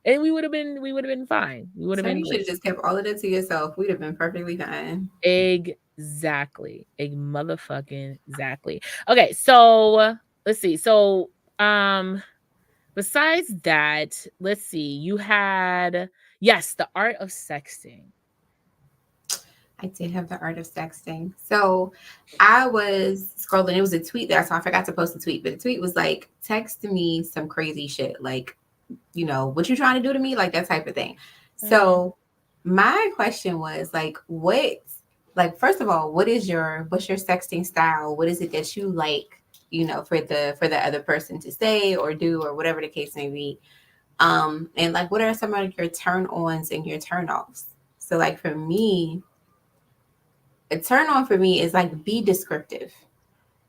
and we would have been fine. We would have been. You should have just kept all of that to yourself. We'd have been perfectly fine. Exactly. Motherfucking exactly. Okay, so let's see. So, besides that, let's see. You had the art of sexting. I did have the art of sexting. So I was scrolling. It was a tweet that I saw. I forgot to post a tweet, but the tweet was like, text me some crazy shit. Like, you know, what you trying to do to me? Like that type of thing. Mm-hmm. So my question was like, first of all, what's your sexting style? What is it that you like, you know, for the other person to say or do or whatever the case may be? And like, what are some of your turn ons and your turn offs? So like for me, a turn on for me is like, be descriptive.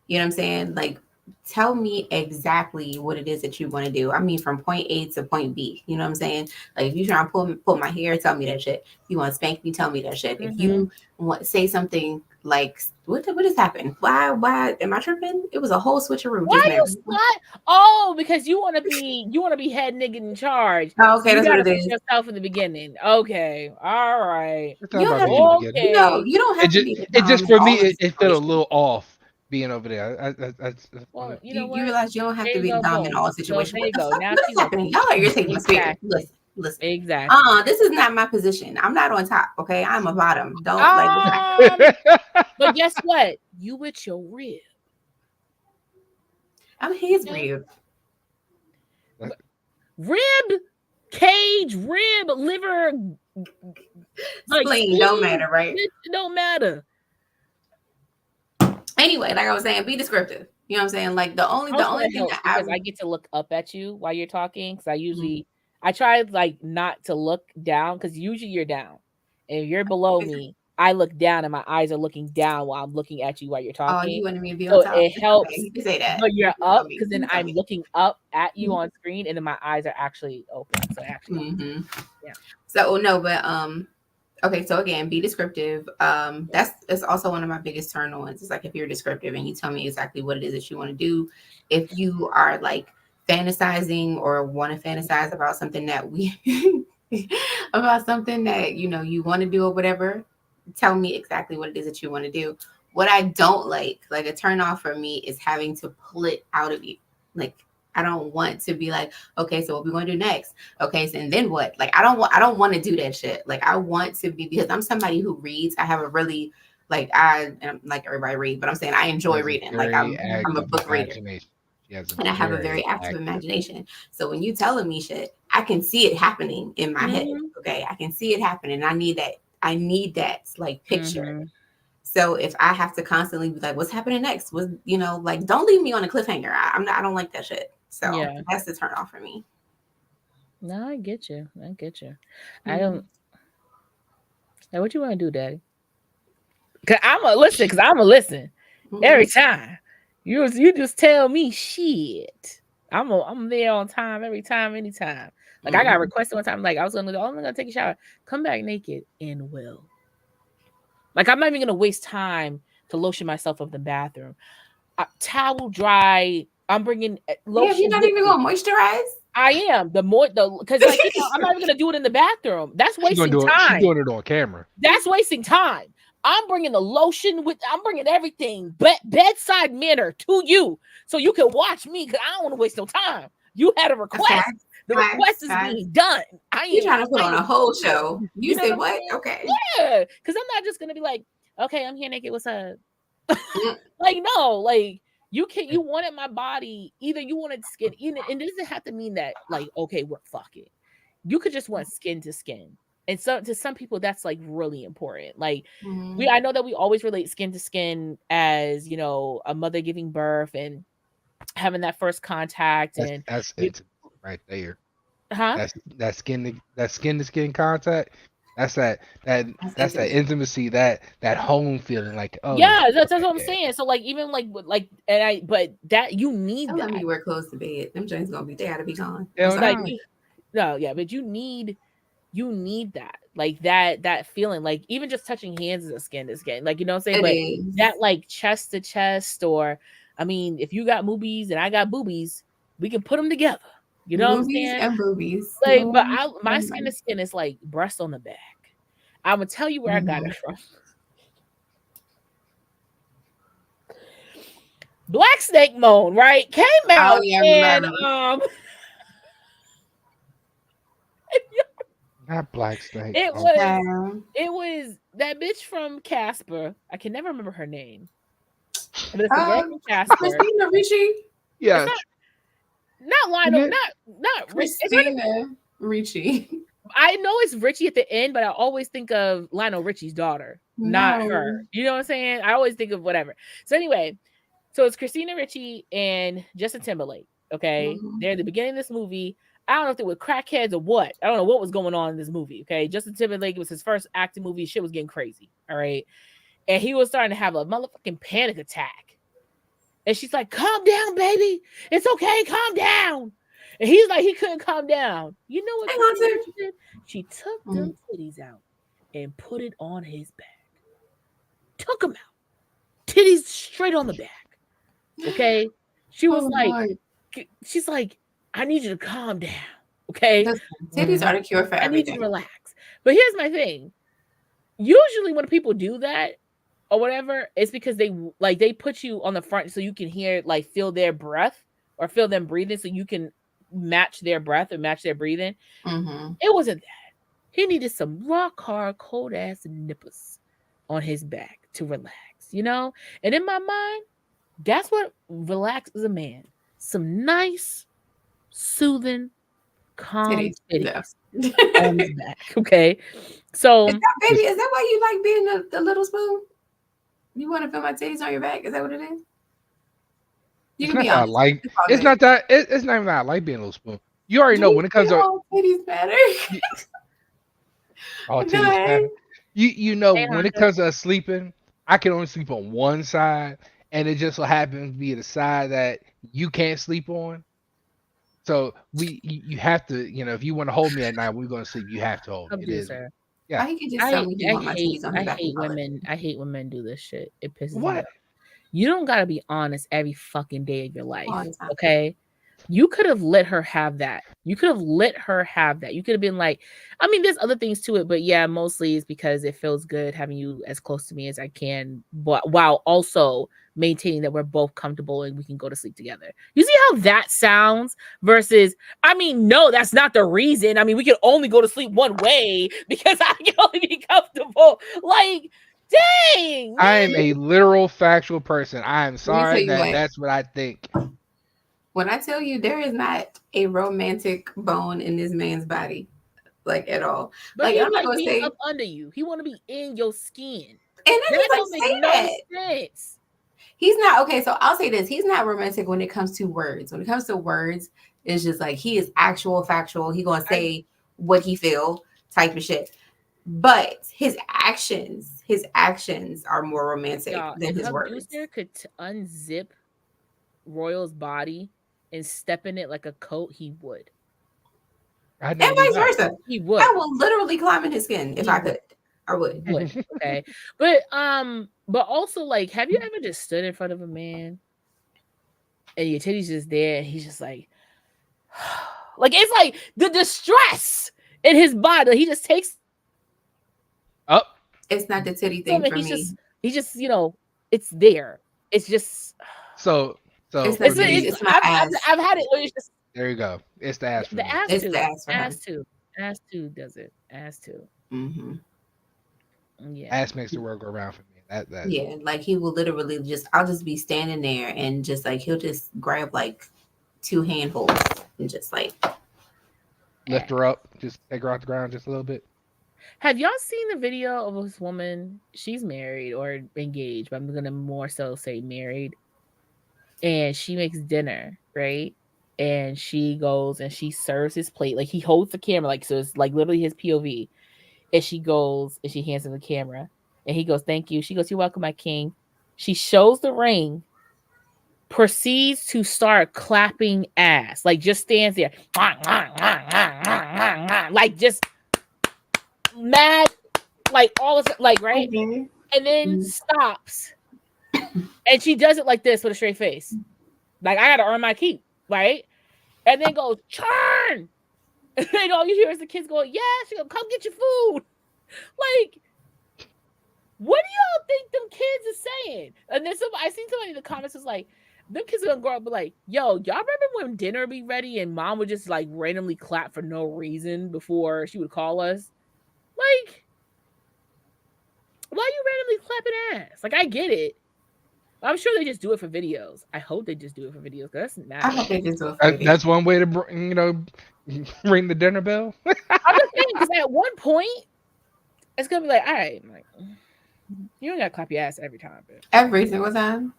You know what I'm saying? Like, tell me exactly what it is that you want to do. I mean, from point A to point B. You know what I'm saying? Like, if you try to pull my hair, tell me that shit. If you want to spank me, tell me that shit. If you want to say something like, what has happened? Why am I tripping? It was a whole switcheroo. Why you slut? Oh, because you want to be head nigga in charge. Oh, okay, so that's what it is. Yourself in the beginning. Okay, all right. You don't have to be. It just for me, it felt a little off. Being over there, well, you know what? You realize you don't have to be dumb in all situations. So there you go. Now what is happening? Y'all are irritating my spirit. Listen. Exactly. This is not my position. I'm not on top. Okay, I'm a bottom. Don't But guess what? You with your rib. I'm his rib. Rib, cage, rib, liver, spleen. Don't matter, right? It don't matter. Anyway, like I was saying, be descriptive. You know what I'm saying? Like the only thing that I get to look up at you while you're talking because I usually I try like not to look down because usually you're down and if you're below me. I look down and my eyes are looking down while I'm looking at you while you're talking. Oh, you wanted me to be on top. So it helps. Okay, you can say that. But you're up because then I'm looking up at you on screen and then my eyes are actually open. So actually, yeah. So no, but okay, so again, be descriptive. That's also one of my biggest turn-ons. It's like if you're descriptive and you tell me exactly what it is that you want to do. If you are like fantasizing or want to fantasize about something that about something that you know you want to do or whatever, tell me exactly what it is that you want to do. What I don't like a turn off for me is having to pull it out of you. Like I don't want to be like, okay, so what we going to do next? Okay, so and then what? Like I don't want to do that shit. Like I want to be, because I'm somebody who reads. I have a really I'm like everybody read, but I'm saying I enjoy reading. Like I'm a book reader. And I have a very active imagination. So when you telling me shit, I can see it happening in my head. Okay, I can see it happening. I need that like picture. So if I have to constantly be like, what's happening next? Was like, don't leave me on a cliffhanger. I don't like that shit. So that's the turn off for me. No, I get you. I don't. Now, what you want to do, Daddy? Cause I'm a listen every time. You just tell me shit. I'm there on time every time, anytime. Like I got requested one time. Like I'm gonna take a shower, come back naked, and will. Like I'm not even gonna waste time to lotion myself up in the bathroom. Towel dry. I'm bringing lotion. Yeah, you're not even gonna moisturize. I am because I'm not even gonna do it in the bathroom. That's wasting time. She's doing it on camera. That's wasting time. I'm bringing the lotion I'm bringing everything, bedside manner to you, so you can watch me, because I don't want to waste no time. You had a request. Facts, the request is facts. being done. You trying to put on a whole show. You say what? Okay. Yeah, because I'm not just gonna be like, okay, I'm here naked. What's up? Like, no, like you wanted my body. Either you wanted skin, and it doesn't have to mean that like, okay, we're fucking. You could just want skin to skin. And so to some people, that's like really important. Like I know that we always relate skin to skin as, you know, a mother giving birth and having that first contact. That's it right there. Huh? That skin to skin contact. That's that intimacy, that home feeling. Like, oh yeah, that's what I'm saying. So like even but that you need Don't that. let me wear clothes to bed. Them joints gonna be, they gotta be gone. No, yeah, but you need that, like that feeling, like even just touching hands is a skin to skin, like, you know what I'm saying? But that like chest to chest, or I mean, if you got boobies and I got boobies, we can put them together. You know what I'm saying? And boobies. Like, but my skin to skin is like breast on the back. I'm gonna tell you where I got it from. Black Snake Moan, right? Came out and not Black Snake. It was that bitch from Casper. I can never remember her name. But it's the girl from Casper. Christina Ricci. Yeah. Not Lionel. Not Christina Ricci. I know it's Richie at the end, but I always think of Lionel Richie's daughter, not her. You know what I'm saying? I always think of whatever. So anyway, so it's Christina Ricci and Justin Timberlake. Okay, they're at the beginning of this movie. I don't know if they were crackheads or what. I don't know what was going on in this movie. Okay, Justin Timberlake, it was his first acting movie. Shit was getting crazy. All right, and he was starting to have a motherfucking panic attack. And she's like, "Calm down, baby. It's okay. Calm down." And he's like, he couldn't calm down. You know what she did? She took them titties out and put it on his back. Took them out. Titties straight on the back. Okay? She was she's like, I need you to calm down. Okay? Titties are the cure for everything. I need you to relax. But here's my thing. Usually when people do that or whatever, it's because they put you on the front so you can hear, like, feel their breath or feel them breathing so you can match their breath or match their breathing. It wasn't that. He needed some rock hard, cold ass nipples on his back to relax, you know? And in my mind, that's what relaxes a man. Some nice, soothing, calm titties on his back. Okay. So is that why you like being the little spoon? You want to feel my titties on your back? Is that what it is? You can be honest. It's not even that I like being a little spoon. You already know when it comes to titties better. All titties better. You know when it comes to us sleeping, I can only sleep on one side, and it just so happens to be the side that you can't sleep on. So you have to, you know, if you want to hold me at night, we're gonna sleep. You have to hold me. It is. Yeah. I hate when men do this shit. It pisses me off. You don't gotta be honest every fucking day of your life. Okay. You could have let her have that. You could have been like, I mean, there's other things to it, but yeah, mostly it's because it feels good having you as close to me as I can, but while also maintaining that we're both comfortable and we can go to sleep together. You see how that sounds versus, I mean, no, that's not the reason. I mean, we can only go to sleep one way because I can only be comfortable. Like, dang. I am a literal factual person. I am sorry that's what I think. When I tell you there is not a romantic bone in this man's body, like at all. But like, I'm not gonna say up under you. He want to be in your skin. And then that don't make no sense. He's not okay. So I'll say this: he's not romantic when it comes to words. When it comes to words, it's just like he is actual, factual. He gonna say what he feel, type of shit. But his actions are more romantic than his words. If could unzip Royal's body and step in it like a coat, he would. And vice versa. He would. I will literally climb in his skin if I could. I would. Okay. But also, like, have you ever just stood in front of a man and your titty's just there and he's just like it's like the distress in his body. He just takes It's not the titty So, I thing mean, for me. he's just, it's there. It's just, So It's the for titties. me, It's my ass. I've had it where it's just there you go. It's the ass for the me. It's the ass for him. ass too does it. Ass too. Hmm. Yeah. Ass makes the world go round for me. That Yeah, like he will literally just. I'll just be standing there and just like he'll just grab like two handfuls and just like. lift her up, just take her off the ground just a little bit. Have y'all seen the video of this woman? She's married or engaged, but I'm gonna more so say married. And she makes dinner, right? And she goes and she serves his plate. Like he holds the camera, like so it's like literally his POV. And she goes and she hands him the camera. And he goes, "Thank you." She goes, "You're welcome, my king." She shows the ring, proceeds to start clapping ass. Like just stands there. Like just mad, like all of like right? Okay. And then stops. And she does it like this with a straight face. Like I gotta earn my keep, right? And then goes, "Turn!" And all you hear is the kids going, "Yeah." She goes, "Come get your food." Like, what do y'all think them kids are saying? And then I seen somebody in the comments was like, them kids are gonna grow up and be like, "Yo, y'all remember when dinner be ready and mom would just like randomly clap for no reason before she would call us? Like, why you randomly clapping ass? Like, I get it. I'm sure they just do it for videos. I hope they just do it for videos because that's I mad. hope they just do it for video. That's one way to ring the dinner bell. I'm just saying because at one point it's gonna be like, all right, like you don't gotta clap your ass every time, bitch. Every single time.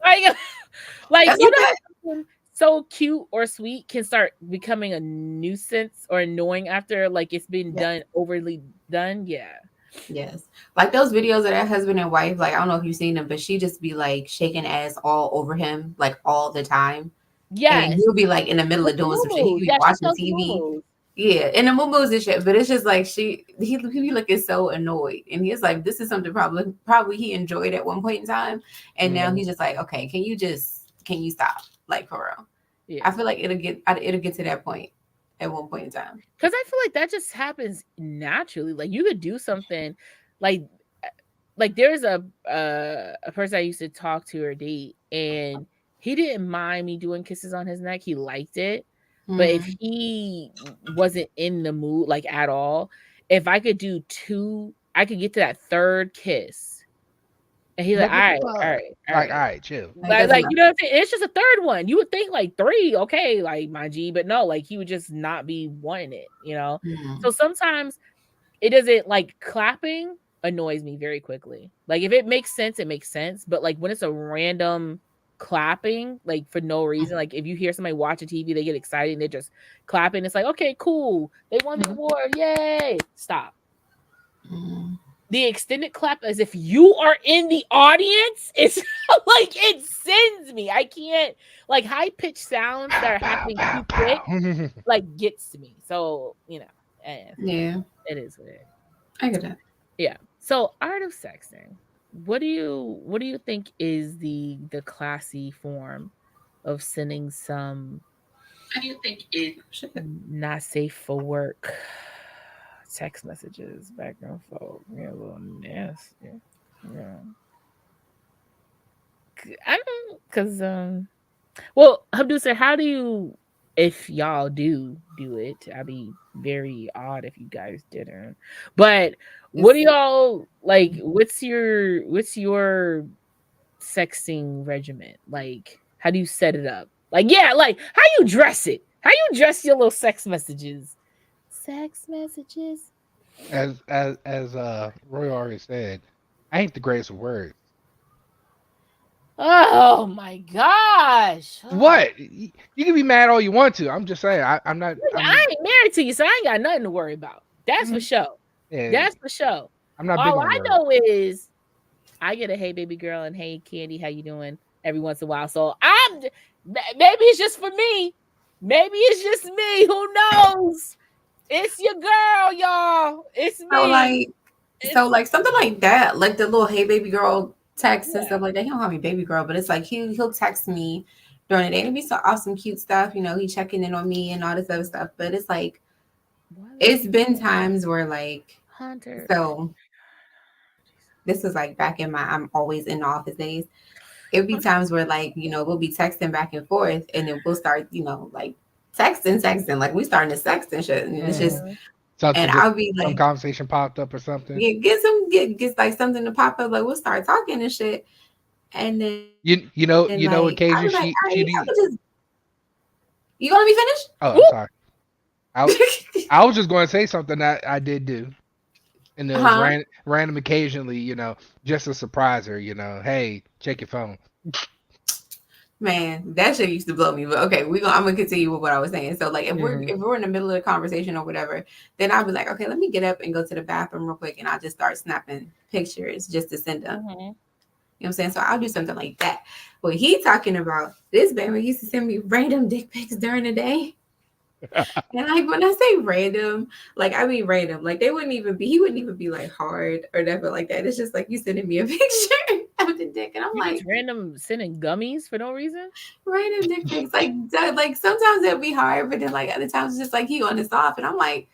Like That's you know okay. how something so cute or sweet can start becoming a nuisance or annoying after like it's been Yeah. done overly done. Yeah. Yes. Like those videos of that husband and wife, like I don't know if you've seen them, but she just be like shaking ass all over him, like all the time. And Yes. he'll be like in the middle With of the doing some shit. He could moo-moos. be Yeah, she watching tells the TV. moo-moos. Yeah, in the moo and shit. But it's just like he be looking so annoyed. And he's like, this is something probably he enjoyed at one point in time. And now he's just like, okay, can you stop? Like for real. Yeah. I feel like it'll get to that point at one point in time. Because I feel like that just happens naturally. Like you could do something like there's a person I used to talk to or date, and he didn't mind me doing kisses on his neck. He liked it. But if Mhm. he wasn't in the mood like at all, if I could do two, I could get to that third kiss. And he's like, Like all what the right, all fuck? right, all Like, all right. right, chill. It doesn't Like you know what I'm saying? It's just a third one. You would think like three, okay, like my G, but no, like he would just not be wanting it, you know? Mhm. So sometimes it doesn't like clapping annoys me very quickly. Like if it makes sense, it makes sense. But like when it's a random clapping, like for no reason, like if you hear somebody watching TV, they get excited and they're just clapping. It's like, okay, cool. They won the award. Yay. Stop. Mhm. The extended clap as if you are in the audience, it's like it sends me. I can't like high pitched sounds that are happening too quick, like gets to me. So, Yeah, it is what it is. I get that. Yeah. So art of sexting. What do you think is the classy form of sending some What do you think is shit? not safe for work text messages, background folk, yeah, a little nasty. Yeah. I don't because well, Abdusir, how do you if y'all do it? I'd be very odd if you guys didn't. But what do It's y'all like? What's your sexting regimen? Like, how do you set it up? Like, yeah, like how you dress it? How you dress your little sex messages? Sex messages. As Roy already said, I ain't the greatest with words. Oh my gosh. Oh. What? You can be mad all you want to. I'm just saying. I'm not. I ain't married to you, so I ain't got nothing to worry about. That's for sure. Yeah, That's for sure. I'm not big All on I words. know is I get a hey baby girl and hey Candy, how you doing every once in a while. So maybe it's just for me. Maybe it's just me. Who knows? It's your girl, y'all. It's so me. like something like that, like the little hey baby girl text and Yeah. stuff like that. He don't call me baby girl, but it's like he'll text me during the day. It'll be so awesome, cute stuff. He checking in on me and all this other stuff. But it's like it's been times where like Hunter. so this was like back in my I'm always in the office days. It'd be times where like, we'll be texting back and forth and then we'll start, like texting, like we starting to sext and shit. And it's just, Something and just I'll be some like, conversation popped up or something. get like something to pop up, like we'll start talking and shit. And then like You I know was like, all occasion right, I she could just, you gonna be finished? Oh, I'm sorry. I was just going to say something that I did do, and it was Huh? random occasionally, just to surprise her. Hey, check your phone. Man, that shit used to blow me. But okay, I'm gonna continue with what I was saying. So like if we're in the middle of the conversation or whatever, then I'll be like, okay, let me get up and go to the bathroom real quick, and I'll just start snapping pictures just to send them. You know what I'm saying? So I'll do something like that. What he talking about, this baby used to send me random dick pics during the day. And like when I say random, like I mean random. Like he wouldn't even be like hard or nothing like that. It's just like you sending me a picture of the dick, and I'm like random sending gummies for no reason. Random dick pics. Like sometimes it'll be hard, but then like other times it's just like he on his off, and I'm like,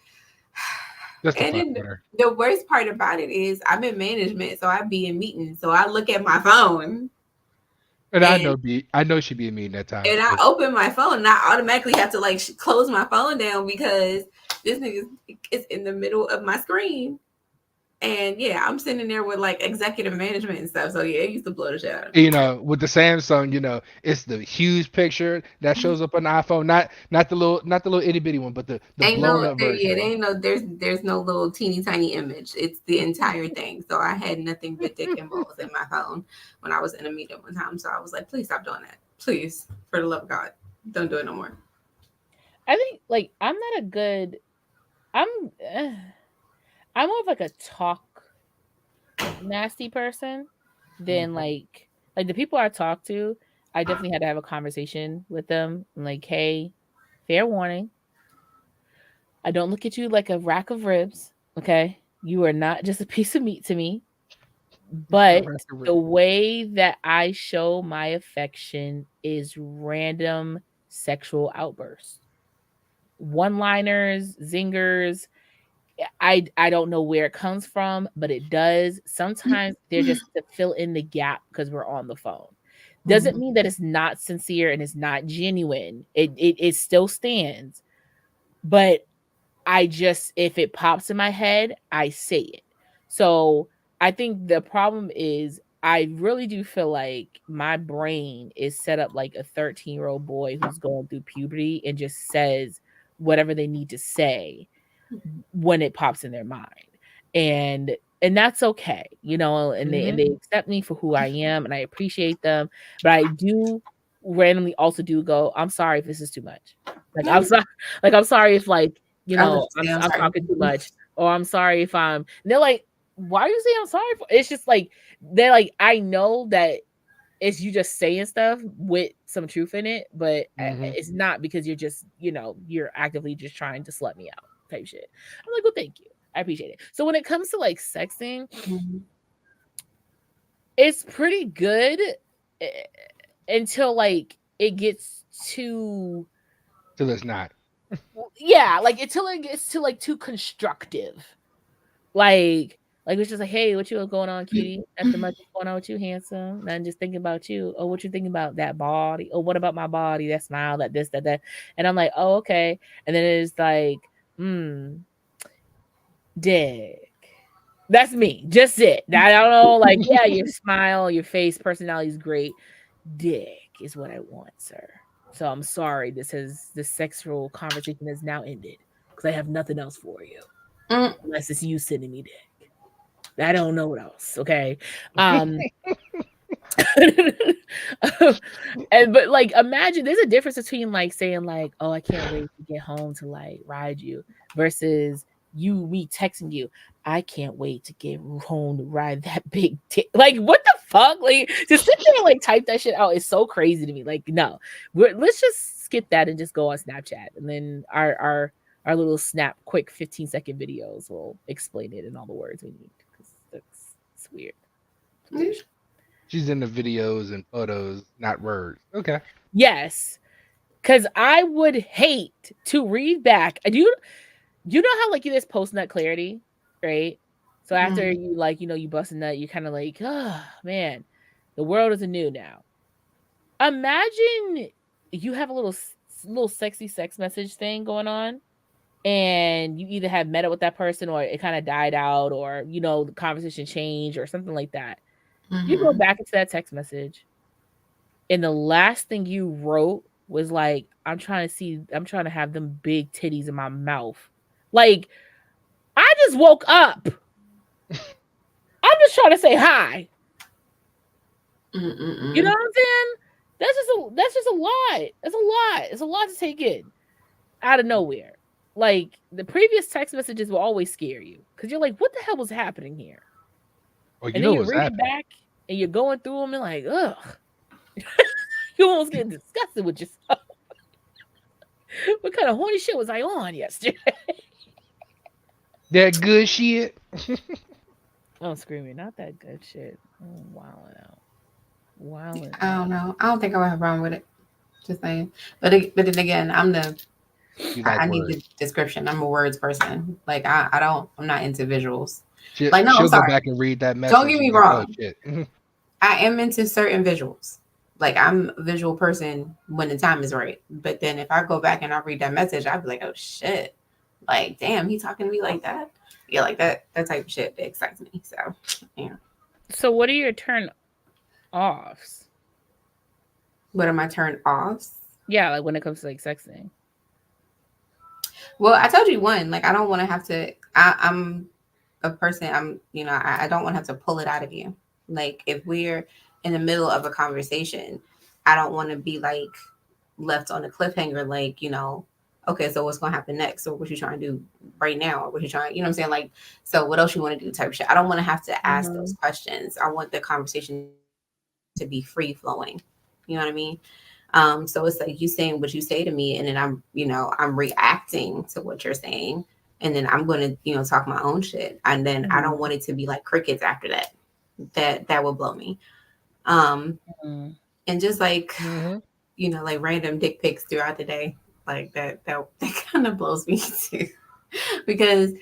just and then the worst part about it is I'm in management, so I be in meetings, so I look at my phone. And I know she'd be a meeting that time. And I open my phone and I automatically have to like close my phone down because this nigga is in the middle of my screen. And yeah, I'm sitting there with like executive management and stuff. So yeah, it used to blow the shit out of me. With the Samsung, it's the huge picture that shows up on the iPhone, not the little itty bitty one, but the blown up version. Yeah, ain't no there's no little teeny tiny image. It's the entire thing. So I had nothing but dick and balls in my phone when I was in a meeting one time. So I was like, please stop doing that. Please, for the love of God, don't do it no more. I think like I'm more of like a talk nasty person than like the people I talk to. I definitely had to have a conversation with them. I'm like, hey, fair warning. I don't look at you like a rack of ribs. Okay. You are not just a piece of meat to me. But the way that I show my affection is random sexual outbursts. One-liners, zingers. I don't know where it comes from, but it does. Sometimes they're just to fill in the gap because we're on the phone. Doesn't mean that it's not sincere and it's not genuine. It still stands. But I just, if it pops in my head, I say it. So I think the problem is I really do feel like my brain is set up like a 13-year-old boy who's going through puberty and just says whatever they need to say when it pops in their mind. And that's okay, and they accept me for who I am and I appreciate them. But I do randomly also do go, I'm sorry if this is too much. Like I'm sorry if like, I'm talking too much, or I'm sorry if they're like, why are you saying I'm sorry for? It's just like they're like, I know that it's you just saying stuff with some truth in it, but it's not because you're just, you're actively just trying to slut me out type shit. I'm like, well, thank you. I appreciate it. So when it comes to like sexting, it's pretty good until like it gets too. Till it's not. Yeah, like until it gets to like too constructive. Like it's just like, hey, what you going on, cutie? Nothing much going on with you, handsome. Nothing, just thinking about you. Oh, what you thinking about that body? Oh, what about my body? That smile, that this, that. And I'm like, oh, okay. And then it's like, dick. That's me. Just it. I don't know. Like, yeah, your smile, your face, personality is great. Dick is what I want, sir. So I'm sorry. This sexual conversation has now ended because I have nothing else for you. Unless it's you sending me dick. I don't know what else. Okay. And but like imagine there's a difference between like saying like, oh, I can't wait to get home to like ride you versus me texting you, I can't wait to get home to ride that big dick. Like, what the fuck? Like, to sit there and like type that shit out is so crazy to me. Like, no, let's just skip that and just go on Snapchat, and then our little snap quick 15-second videos will explain it in all the words we need because it's weird. She's in the videos and photos, not words. Okay. Yes, because I would hate to read back. You know how like you just post nut clarity, right? So after you like, you bust a nut, you're kind of like, oh man, the world is anew now. Imagine you have a little sexy sex message thing going on, and you either have met up with that person or it kind of died out, or the conversation changed or something like that. You go back into that text message, and the last thing you wrote was like, I'm trying to have them big titties in my mouth. Like, I just woke up. I'm just trying to say hi. You know what I'm saying? That's just a lot. That's a lot. It's a lot to take in out of nowhere. Like, the previous text messages will always scare you because you're like, what the hell was happening here? Well, and then you read it back and you're going through them and like, ugh. You almost get disgusted with yourself. What kind of horny shit was I on yesterday? That good shit. I'm screaming, not that good shit. Oh, wow. I don't know. I don't think I would have a problem with it. Just saying. But then again, I need the description. I'm a words person. Like I'm not into visuals. She'll I'm sorry. Go back and read that message. Don't get me wrong. Oh, shit. I am into certain visuals. Like, I'm a visual person when the time is right. But then if I go back and I read that message, I'd be like, oh shit. Like, damn, he talking to me like that? Yeah, like that type of shit that excites me. So, yeah. So what are your turn offs? What are my turn offs? Yeah, like when it comes to like sexting. Well, I told you one. Like, I don't want to have to. I'm a person. I don't want to have to pull it out of you. Like, if we're in the middle of a conversation, I don't want to be like left on a cliffhanger. Like, okay, so what's gonna happen next? Or what you trying to do right now? Or what you trying? You know what I'm saying? Like, so what else you want to do? Type of shit. I don't want to have to ask those questions. I want the conversation to be free flowing. You know what I mean? So it's like you saying what you say to me, and then I'm reacting to what you're saying, and then I'm going to, talk my own shit. And then I don't want it to be like crickets after that. That will blow me. And just like, like random dick pics throughout the day, like that kind of blows me too, because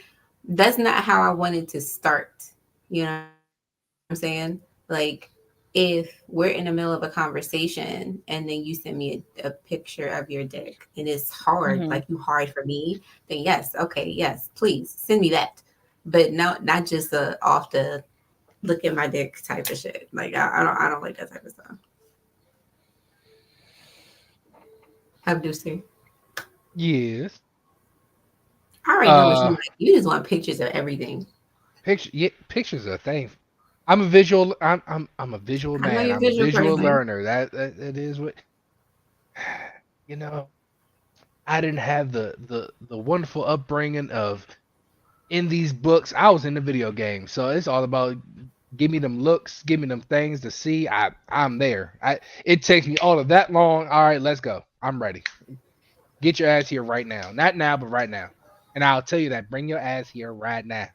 that's not how I wanted to start. You know what I'm saying? Like, if we're in the middle of a conversation and then you send me a picture of your dick and it's hard, like you hard for me, then yes, okay, yes, please send me that. But not just off the look at my dick type of shit. Like, I don't like that type of stuff. Have do see. Yes. I already know what you like. You just want pictures of everything. Pictures are a thing. I'm a visual. I'm a visual man. I'm a visual learner. That is what. I didn't have the wonderful upbringing of in these books. I was in the video game, so it's all about give me them looks, give me them things to see. I'm there. It takes me all of that long. All right, let's go. I'm ready. Get your ass here right now. Not now, but right now. And I'll tell you that. Bring your ass here right now.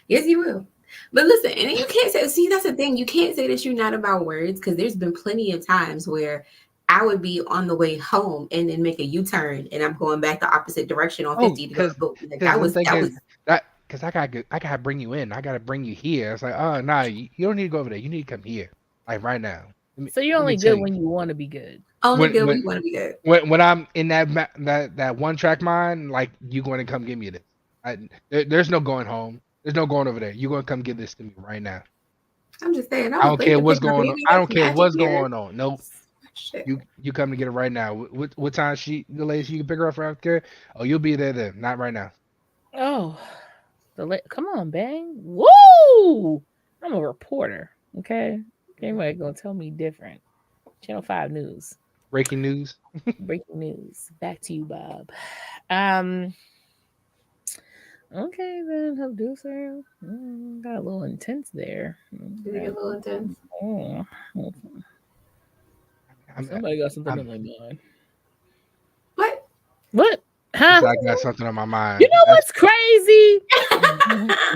Yes, you will. But listen, and you can't say, see, that's the thing. You can't say that you're not about words, because there's been plenty of times where I would be on the way home and then make a U-turn and I'm going back the opposite direction on 50 to go to boat. Like, because I gotta bring you in. I gotta bring you here. It's like, oh no, you don't need to go over there. You need to come here, like right now. So you're only good when you want to be good. Only good when you want to be good. When I'm in that one track mind, like, you're going to come give me this. There's no going home. There's no going over there. You're going to come give this to me right now. I'm just saying. I don't care what's going on. I don't care what's going on. Nope. Shit. You come to get it right now. What time the lady you can pick her up for after? Oh, you'll be there then. Not right now. Oh, come on, bang! Woo! I'm a reporter. Okay, anybody gonna tell me different? Channel 5 News. Breaking news. Breaking news. Back to you, Bob. Okay, then Abducer. Got a little intense there. Did it get a little intense? Oh. Somebody got something on my mind. What? Huh? I got something on my mind. You know what's crazy?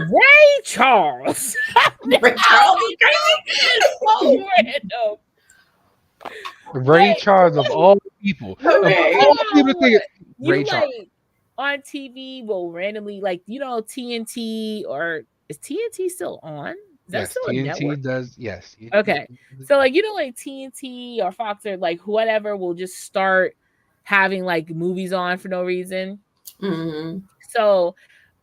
Ray Charles. Ray Charles is crazy. So random. Ray Charles of all people. Okay. Of all people think Ray Charles. on TV will randomly, like, TNT, or is TNT still on? Is that Yes, still a TNT network? does. Yes. Okay. So, like, like TNT or Fox or like whatever will just start having like movies on for no reason. Mm-hmm. So,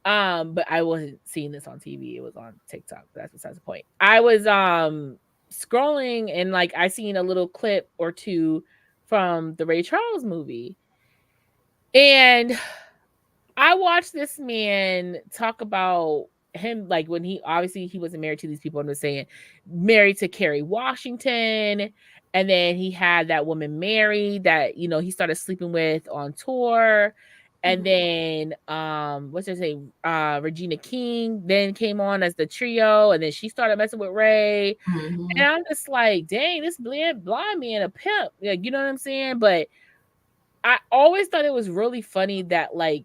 but I wasn't seeing this on TV. It was on TikTok. That's besides the point. I was scrolling and like I seen a little clip or two from the Ray Charles movie. And I watched this man talk about him, like when he wasn't married to these people. I'm just saying, married to Kerry Washington, and then he had that woman Mary that he started sleeping with on tour, and then what's her name, Regina King then came on as the trio, and then she started messing with Ray, and I'm just like, dang, this blind man a pimp, like, you know what I'm saying? But I always thought it was really funny that like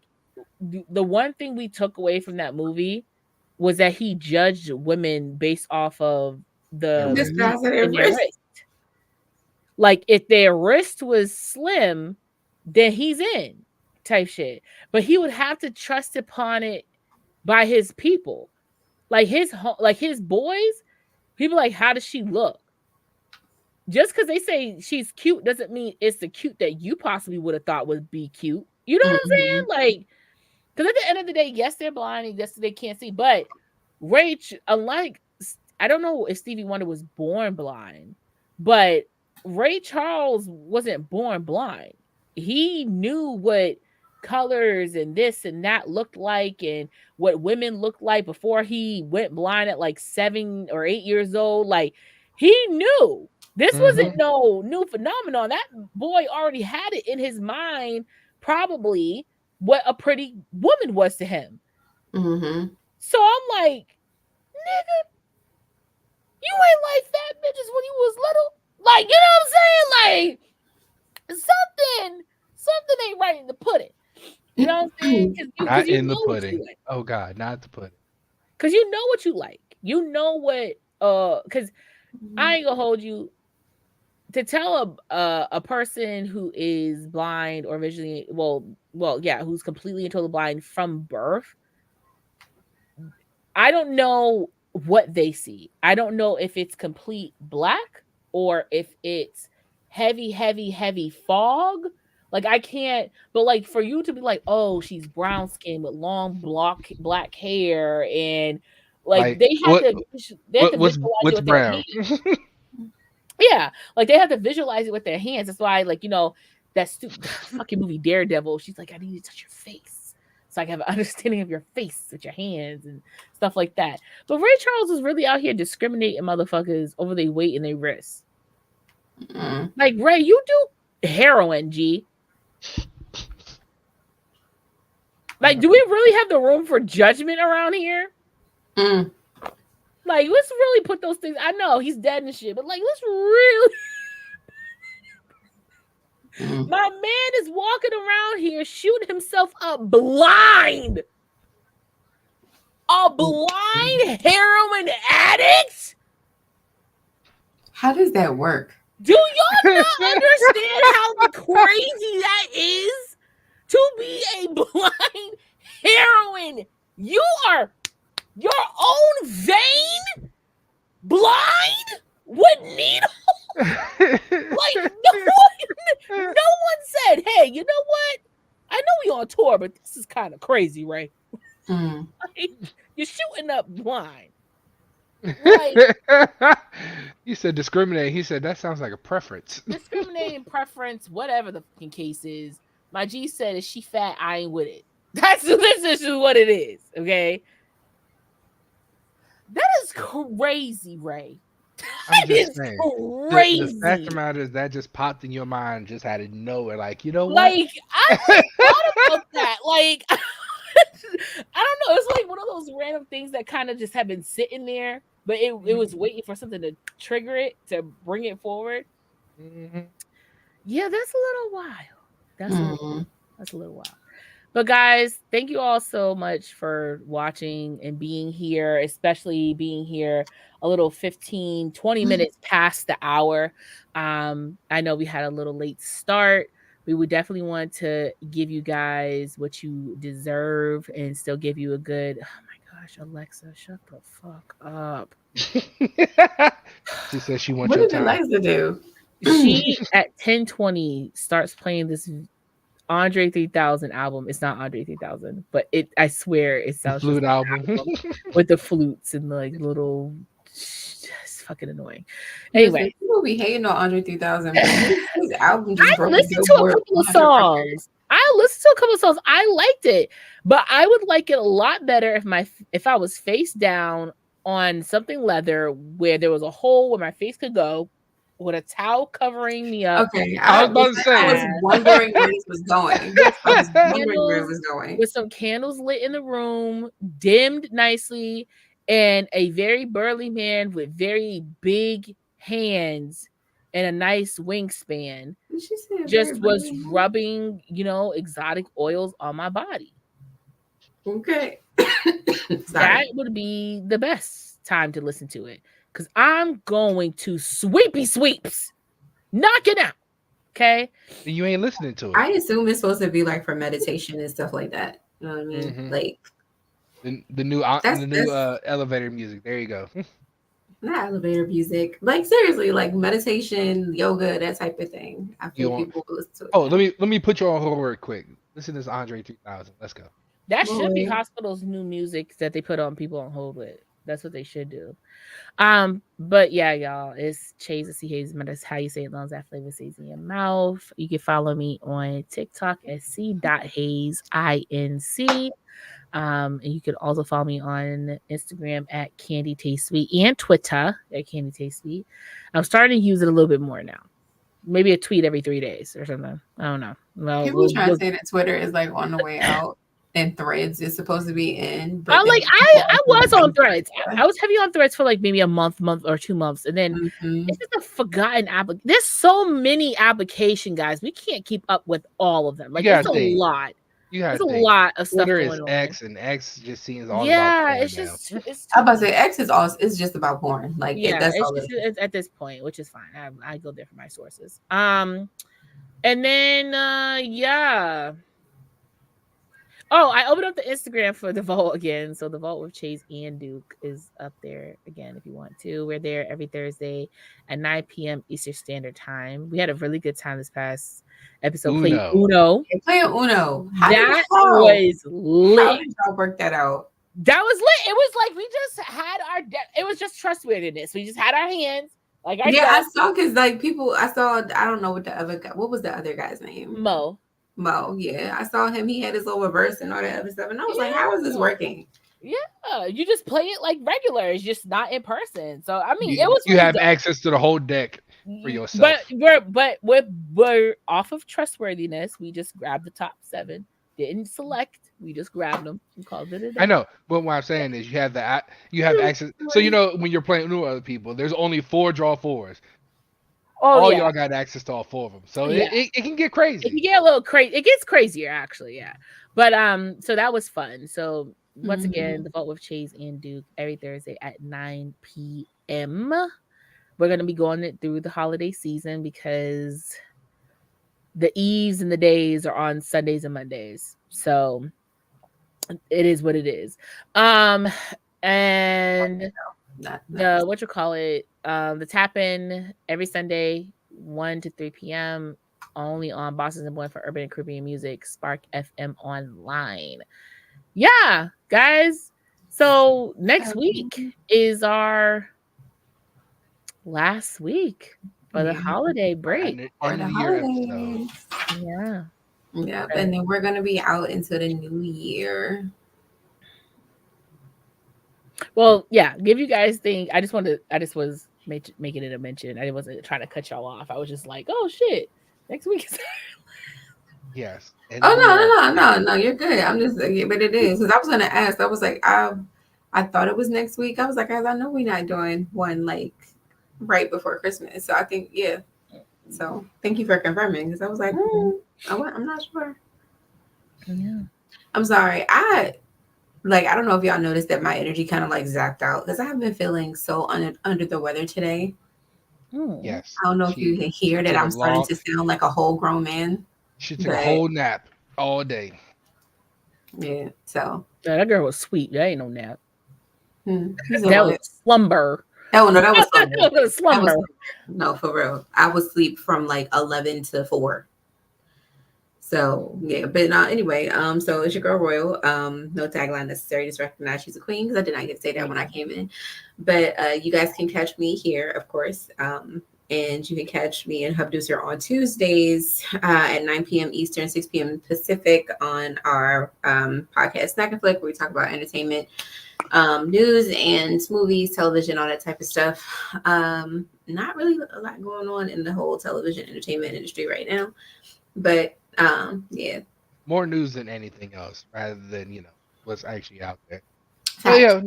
the one thing we took away from that movie was that he judged women based off of the meat in their wrist. Like if their wrist was slim, then he's in type shit. But he would have to trust upon it by his people, like his boys. People like, how does she look? Just because they say she's cute doesn't mean it's the cute that you possibly would have thought would be cute. You know what I'm saying? Like, because at the end of the day, yes, they're blind, and yes, they can't see. But Rach, unlike, I don't know if Stevie Wonder was born blind, but Ray Charles wasn't born blind. He knew what colors and this and that looked like, and what women looked like before he went blind at like 7 or 8 years old. Like, he knew. This wasn't no new phenomenon. That boy already had it in his mind, probably, what a pretty woman was to him. So I'm like, nigga, you ain't like fat bitches when you was little. Like, you know what I'm saying? Like, something ain't right in the pudding. You know what I'm saying? Not in the pudding. Like. Oh God, not the pudding. Because you know what you like. You know what, because I ain't gonna hold you. To tell a person who is blind or visually, who's completely and totally blind from birth, I don't know what they see. I don't know if it's complete black or if it's heavy fog. Like, I can't, but like for you to be like, oh, she's brown skin with long black hair, and like they have to visualize it with their hands. Yeah, like they have to visualize it with their hands. That's why, like, that stupid fucking movie Daredevil, she's like, I need to touch your face so I can have an understanding of your face with your hands and stuff like that. But Ray Charles is really out here discriminating motherfuckers over their weight and their wrists. Like, Ray, you do heroin, G. Like, do we really have the room for judgment around here? Like, let's really put those things. I know he's dead and shit, but like, let's really. My man is walking around here shooting himself up blind. A blind heroin addict? How does that work? Do y'all not understand how crazy that is? To be a blind heroin. You are your own vein blind with needles. Like, no one said, hey, you know what? I know we on tour, but this is kind of crazy, right? Like, you're shooting up blind. Like, you said discriminate. He said that sounds like a preference. Discriminating preference, whatever the fucking case is. My G said, is she fat? I ain't with it. This is what it is, okay? That is crazy, Ray. I'm just saying. Crazy. The fact of the matter is that just popped in your mind just out of nowhere. Like, you know what? Like, I thought about that. Like, I don't know. It's like one of those random things that kind of just have been sitting there, but it was waiting for something to trigger it, to bring it forward. Yeah, that's a little wild. That's a little wild. But guys, thank you all so much for watching and being here, especially being here a little 15-20 minutes past the hour. I know we had a little late start, We would definitely want to give you guys what you deserve and still give you a good. Oh my gosh, Alexa, shut the fuck up. She says she wants What your did time. Alexa do? She at 10:20 starts playing this Andre 3000 album. It's not Andre 3000, but I swear it The sounds just flute like album. the album with the flutes and the like little. It's fucking annoying. Listen, Anyway, people be hating on Andre 3000, but his album just I broke the listened to a Billboard couple of 100 record. songs. I liked it, but I would like it a lot better if I was face down on something leather where there was a hole where my face could go, with a towel covering me up. Okay, I was about to I was say. wondering where this was going. I was wondering where it Candles was going. with some candles lit in the room, dimmed nicely, and a very burly man with very big hands and a nice wingspan She said very just was funny. rubbing, exotic oils on my body. Okay. That would be the best time to listen to it because I'm going to sweepy sweeps, knock it out. Okay. You ain't listening to it. I assume it's supposed to be like for meditation and stuff like that. You know what I mean? Mhm. Like the new elevator music. There you go. not elevator music. Like seriously, like meditation, yoga, that type of thing. I feel people will listen to it. Oh, let me put you on hold real quick. Listen to this Andre 3000. Let's go. That should be hospital's new music that they put on people on hold with. That's what they should do. But yeah, y'all, it's Chase C Hayes. That's how you say it. Long as that flavor stays in your mouth. You can follow me on TikTok at c.hayes inc. And you could also follow me on Instagram at Candy Taste Sweet and Twitter at Candy Taste Sweet. I'm starting to use it a little bit more now. Maybe a tweet every 3 days or something. I don't know. Well, people try to say that Twitter is like on the way out. And Threads is supposed to be in. But I was on Threads. I was heavy on Threads for like maybe a month or 2 months, and then it's just a forgotten application. There's so many application, guys. We can't keep up with all of them. Like it's a lot. There's a lot of stuff Twitter going is on. X, and X just seems all yeah. about It's just. It's I'm about to say X is all. It's just about porn. Like yeah, that's all it's at this point, which is fine. I go there for my sources. And then yeah. Oh, I opened up the Instagram for the vault again. So the vault with Chase and Duke is up there again if you want to. We're there every Thursday at 9 p.m. Eastern Standard Time. We had a really good time this past episode. Playing Uno. Playing Uno. That was lit. How did y'all work that out? That was lit. It was like we just had it was just trustworthiness. We just had our hands. Like I saw because like people I don't know what the other guy, what was the other guy's name? Mo, yeah. I saw him, he had his little reverse and all that other stuff. And I was like, how is this working? Yeah, you just play it like regular. It's just not in person. So I mean, it was you have access to the whole deck for yourself. But we're off of trustworthiness. We just grabbed the top 7. Didn't select. We just grabbed them and called it a day. I know, but what I'm saying is you have access. So when you're playing with other people, there's only 4 draw 4s. Oh, y'all got access to all 4 of them, so it can get crazy. It can get a little crazy. It gets crazier, actually, yeah. But so that was fun. So once again, the Vault with Chase and Duke every Thursday at 9 p.m. We're gonna be going it through the holiday season because the eves and the days are on Sundays and Mondays. So it is what it is. And the tap in every Sunday 1 to 3 p.m. only on Boston's and Boy for Urban and Caribbean Music, Spark FM Online. Yeah, guys. So next week is our last week for the holiday break. For the holidays. Yeah. Yeah, and then we're gonna be out into the new year. Well, yeah, give you guys things. I just was making it a mention. I wasn't trying to cut y'all off. I was just like, oh shit, next week is yes. No, you're good. I'm just, but it is because I was gonna ask. I was like, I thought it was next week. I was like, I know we're not doing one like right before Christmas. So I think So thank you for confirming because I was like, I'm not sure. Yeah. I'm sorry. I don't know if y'all noticed that my energy kind of like zapped out because I have been feeling so under the weather today. Yes. I don't know if you can hear that I'm starting to sound like a whole grown man. She took a whole nap all day. Yeah. So that girl was sweet. That ain't no nap. That was slumber. Oh no, that was slumber. That was slumber. No, for real. I would sleep from like 11 to 4. So yeah, but anyway, so it's your girl Royal. No tagline necessary, just recognize she's a queen because I did not get to say that when I came in. But you guys can catch me here, of course. And you can catch me and Hubducer on Tuesdays at 9 p.m. Eastern, 6 p.m. Pacific on our podcast Snack and Flick, where we talk about entertainment, news and movies, television, all that type of stuff. Not really a lot going on in the whole television entertainment industry right now, but yeah, more news than anything else, rather than what's actually out there. Oh yeah.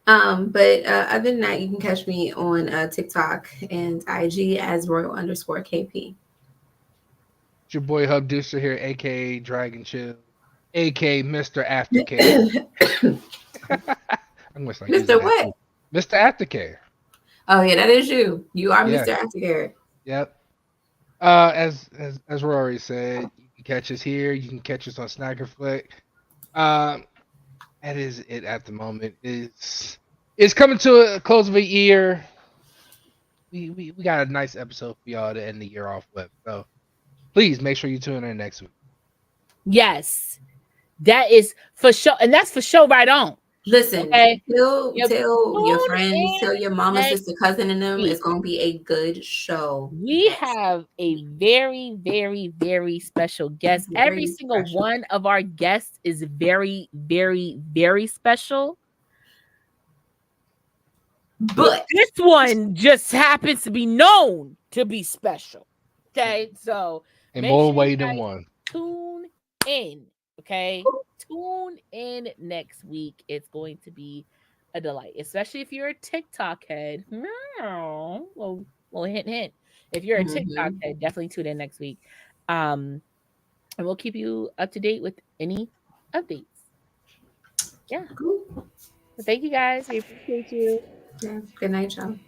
But other than that, you can catch me on TikTok and IG as Royal_KP. It's your boy Hubducer here, aka Dragon Chill, aka Mr. Aftercare. I'm gonna start Mr. What? Mr. Aftercare. Oh yeah, that is you. You are Mr. Aftercare. Yep. As Rory said, you can catch us here. You can catch us on Snack and Flick. That is it at the moment. It's coming to a close of a year. We got a nice episode for y'all to end the year off with. So please make sure you tune in next week. Yes, that is for sure, and that's for sure. Right on. Listen, tell your friends, tell your mama, sister, cousin, and them. It's gonna be a good show. We have a very, very, very special guest. Every single one of our guests is very, very, very special. But this one just happens to be known to be special. Okay, so in more way than one. Tune in. Okay, tune in next week. It's going to be a delight, especially if you're a TikTok head. Well, hint. If you're a TikTok head, definitely tune in next week. And we'll keep you up to date with any updates. Yeah. Cool. Well, thank you guys. We appreciate you. Yeah. Good night, y'all.